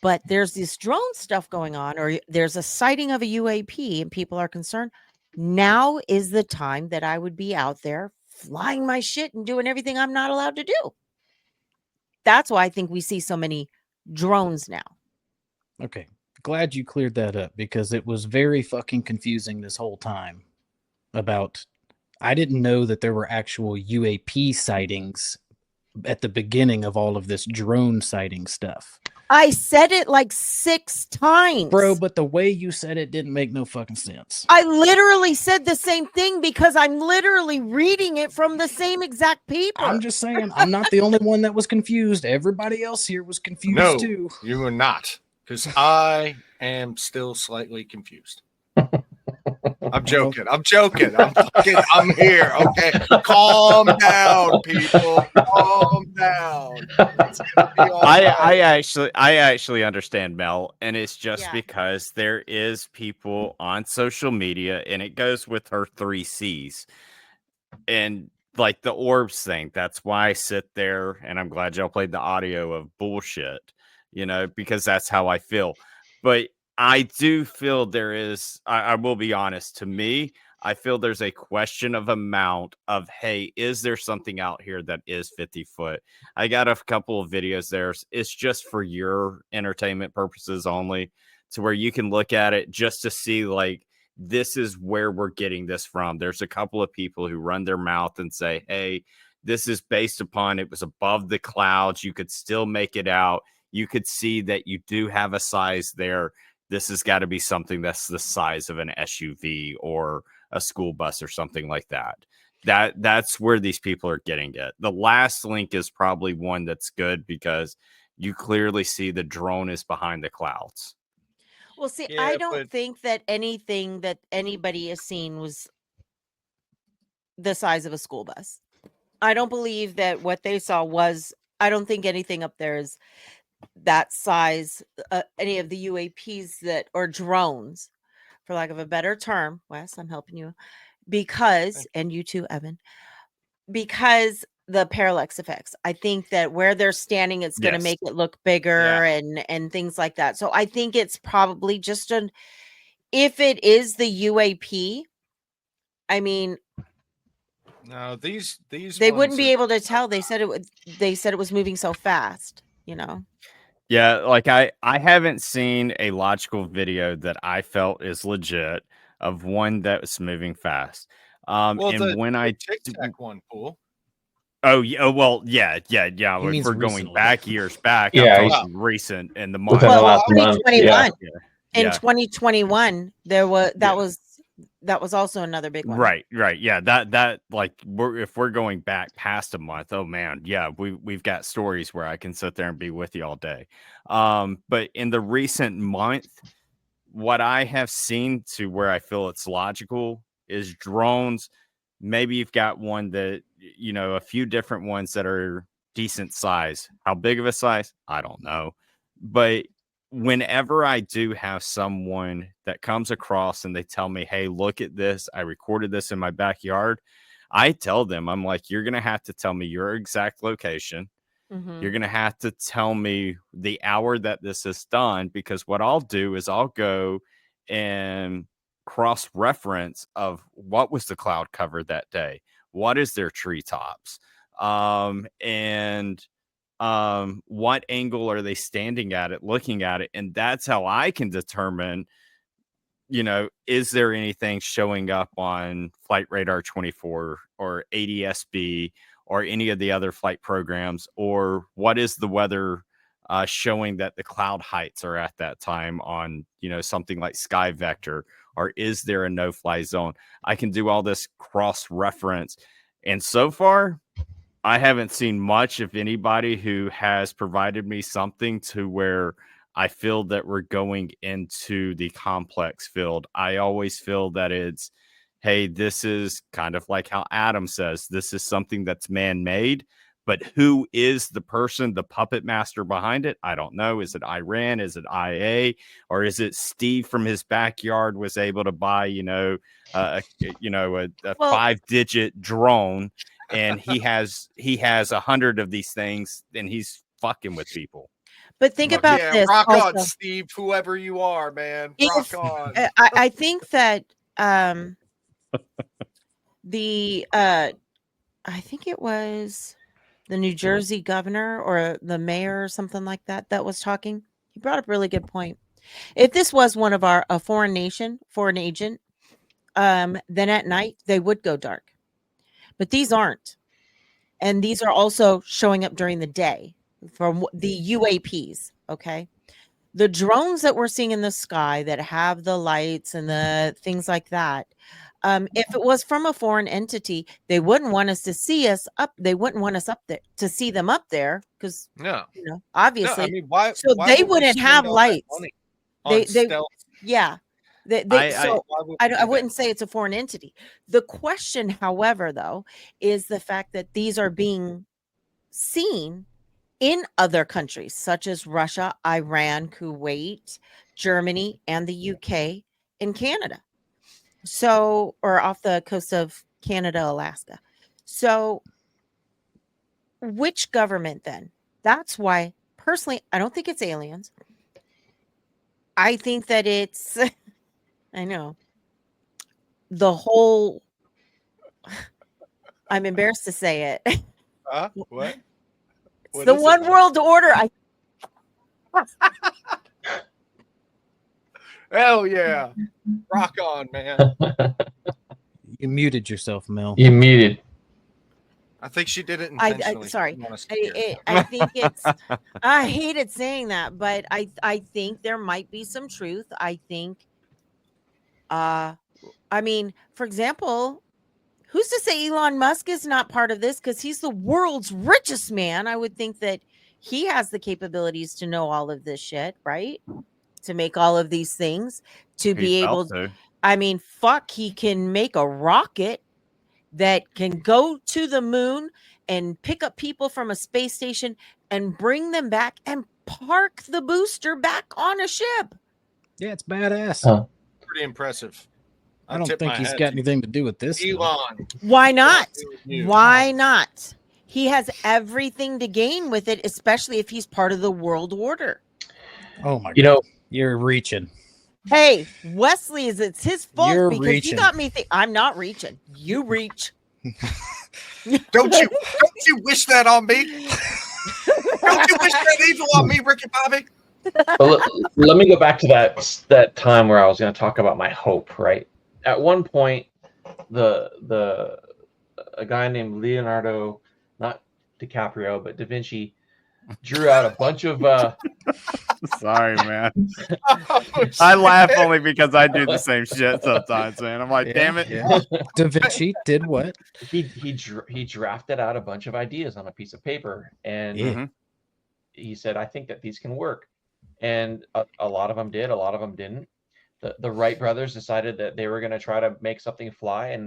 But there's this drone stuff going on, or there's a sighting of a UAP and people are concerned. Now is the time that I would be out there flying my shit and doing everything I'm not allowed to do. That's why I think we see so many drones now. Okay. Glad you cleared that up, because it was very fucking confusing this whole time about, I didn't know that there were actual UAP sightings at the beginning of all of this drone sighting stuff. I said it like 6 times. Bro, but the way you said it didn't make no fucking sense. I literally said the same thing because I'm literally reading it from the same exact paper. I'm just saying, I'm not the only one that was confused. Everybody else here was confused No, too. you are not, because I am still slightly confused. I'm joking. I'm here. Okay, calm down, people. Calm down. It's gonna be all right. I actually understand Mel, and it's just Yeah. because there is people on social media, and it goes with her 3 C's, and like the orbs thing. That's why I sit there, and I'm glad y'all played the audio of bullshit, because that's how I feel. But I do feel there is, I will be honest, to me, I feel there's a question of amount of, hey, is there something out here that is 50 foot? I got a couple of videos there. It's just for your entertainment purposes only, to where you can look at it just to see, like, this is where we're getting this from. There's a couple of people who run their mouth and say, hey, this is based upon, it was above the clouds. You could still make it out. You could see that you do have a size there. This has got to be something that's the size of an SUV or a school bus or something like that. That's where these people are getting it. The last link is probably one that's good, because you clearly see the drone is behind the clouds. Well, see, Yeah, I don't but- think that anything that anybody has seen was the size of a school bus. I don't believe that what they saw was, I don't think anything up there is that size, any of the UAPs that, or drones, for lack of a better term. Wes, I'm helping you, because, and you too, Evan, because the parallax effects. I think that where they're standing, it's going to Yes. make it look bigger and things like that. So I think it's probably just if it is the UAP, I mean, No, these they wouldn't ones be are- able to tell. They said it was moving so fast, you know. Yeah, like I haven't seen a logical video that I felt is legit of one that was moving fast. well, And the when I Tic Tac one, Pool. oh yeah, well yeah. He If means we're going recently. back years back, Yeah, I'm he's- talking recent in the month. Within the Well, last month. 2021. Yeah. In 2021, there was that was also another big one. Right. Yeah, that like if we're going back past a month, oh man, yeah, we've got stories where I can sit there and be with you all day. But in the recent month, what I have seen to where I feel it's logical is drones. Maybe you've got one that, you know, a few different ones that are decent size. How big of a size? I don't know. But whenever I do have someone that comes across and they tell me, hey, look at this, I recorded this in my backyard, I tell them, I'm like, you're going to have to tell me your exact location. Mhm. You're going to have to tell me the hour that this is done, because what I'll do is I'll go and cross-reference of what was the cloud cover that day, what is their treetops, and what angle are they standing at it, looking at it, and that's how I can determine, you know, is there anything showing up on Flight Radar 24 or ADSB or any of the other flight programs, or what is the weather showing that the cloud heights are at that time on, you know, something like Sky Vector, or is there a no-fly zone? I can do all this cross-reference, and so far, I haven't seen much of anybody who has provided me something to where I feel that we're going into the complex field. I always feel that it's, hey, this is kind of like how Adam says, this is something that's man-made, but who is the person, the puppet master behind it? I don't know. Is it Iran? Is it IA? Or is it Steve from his backyard was able to buy, a Well- 5-digit drone, and he has 100 of these things, and he's fucking with people. But think about this. Rock also. on, Steve, whoever you are, man. If- Rock on. I think that I think it was the New Jersey governor or the mayor or something like that was talking. He brought up a really good point. If this was one of a foreign agent, then at night they would go dark. But these aren't. And these are also showing up during the day from the UAPs, okay? The drones that we're seeing in the sky that have the lights and the things like that, if it was from a foreign entity, they wouldn't want us to see us up. They wouldn't want us up there to see them up there because, No. obviously. No, I mean, why? So why they would we wouldn't spend have all that lights. money They- on they- stealth? Yeah. Why would we do I that? wouldn't say it's a foreign entity. The question, however, though, is the fact that these are being seen in other countries such as Russia, Iran, Kuwait, Germany, and the UK and Canada. So, or off the coast of Canada, Alaska. So, which government then? That's why, personally, I don't think it's aliens. I think that it's, I know, the whole, I'm embarrassed to say it. Huh? What? It's What the is it? one world order. Hell yeah. Rock on, man. You muted yourself, Mel. You muted. I think she did it intentionally. Sorry. She didn't want us to hear. I think it's, I hated saying that, but I think there might be some truth. I think, I mean, for example, who's to say Elon Musk is not part of this? Because he's the world's richest man. I would think that he has the capabilities to know all of this shit, right? To make all of these things, to be He's able about to. I mean, fuck, he can make a rocket that can go to the moon and pick up people from a space station and bring them back and park the booster back on a ship. Yeah, it's badass. Pretty impressive. I don't tip think my he's hat got to anything to do with this. though. Elon. Why not? You. Why not? He has everything to gain with it, especially if he's part of the world order. Oh my You God. know, You're reaching. Hey, Wesley, it's his fault You're because reaching. he got me I'm not reaching. You reach. Don't you wish that on me? Don't you wish that evil on me, Ricky Bobby? Well, let me go back to that time where I was going to talk about my hope. Right, at one point, a guy named Leonardo, not DiCaprio, but Da Vinci, drew out a bunch of. Sorry, man. I laugh only because I do the same shit sometimes, man. I'm like, damn it. Yeah. Da Vinci did what? He drafted out a bunch of ideas on a piece of paper, and he said, "I think that these can work." And a lot of them did, a lot of them didn't. The Wright brothers decided that they were going to try to make something fly,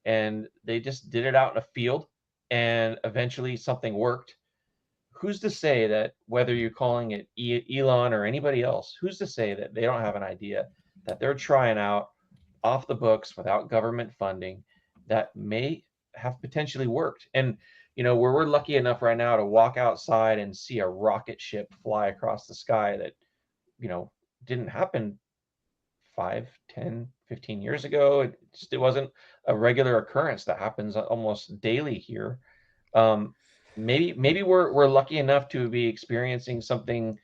and they just did it out in a field, and eventually something worked. Who's to say that whether you're calling it Elon or anybody else, who's to say that they don't have an idea that they're trying out off the books without government funding that may have potentially worked? And where we're lucky enough right now to walk outside and see a rocket ship fly across the sky that, didn't happen 5, 10, 15 years ago. It wasn't a regular occurrence that happens almost daily here. Maybe we're lucky enough to be experiencing something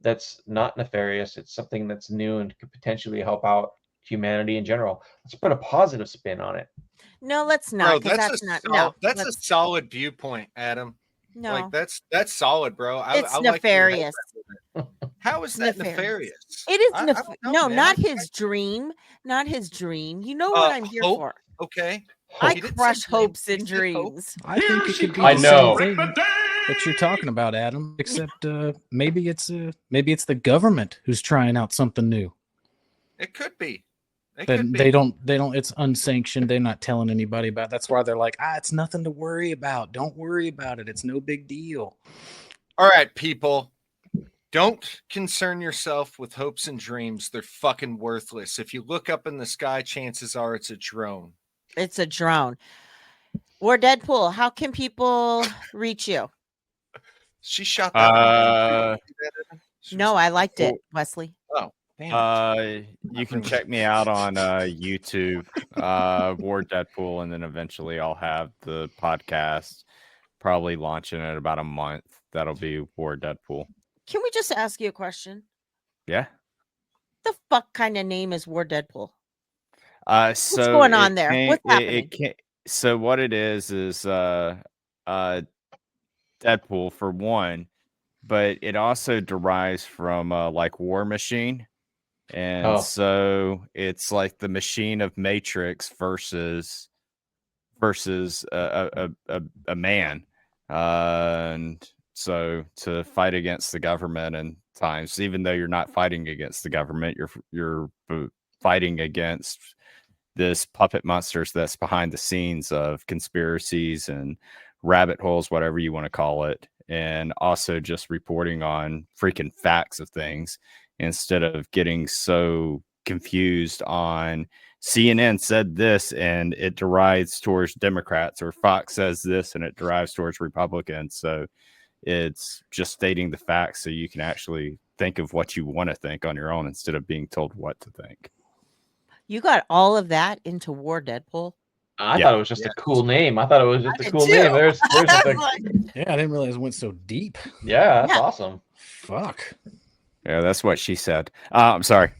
that's not nefarious. It's something that's new and could potentially help out humanity in general. Let's put a positive spin on it. No, let's not. Bro, That's a solid viewpoint, Adam. No, like that's solid, bro. It's I nefarious. Like how is that nefarious? It is I don't know, no, man. not his dream. Not his dream. You know what I'm here hope? for. Okay. I crush hopes and dreams. I think it could be I the know. same thing that you're talking about, Adam. Except maybe it's the government who's trying out something new. It could be. They don't. It's unsanctioned. They're not telling anybody about it. That's why they're like, it's nothing to worry about. Don't worry about it. It's no big deal. All right, people. Don't concern yourself with hopes and dreams. They're fucking worthless. If you look up in the sky, chances are it's a drone. It's a drone. Or Deadpool. How can people reach you? She shot that. No, I liked it, Wesley. Oh. Damn. You can check me out on YouTube, War Deadpool, and then eventually I'll have the podcast probably launching in about a month. That'll be War Deadpool. Can we just ask you a question? Yeah. The fuck kind of name is War Deadpool? What's going on there? What's happening? So what it is Deadpool for one, but it also derives from like War Machine. And so it's like the machine of Matrix versus a man. And so to fight against the government and times, even though you're not fighting against the government, you're fighting against this puppet monsters that's behind the scenes of conspiracies and rabbit holes, whatever you want to call it. And also just reporting on freaking facts of things, instead of getting so confused on CNN said this and it derives towards Democrats, or Fox says this and it derives towards Republicans. So it's just stating the facts so you can actually think of what you want to think on your own instead of being told what to think. You got all of that into War Deadpool? I thought it was just a cool name. I thought it was just a cool name. There's yeah, I didn't realize it went so deep. Yeah, that's awesome. Fuck. Yeah, that's what she said. I'm sorry.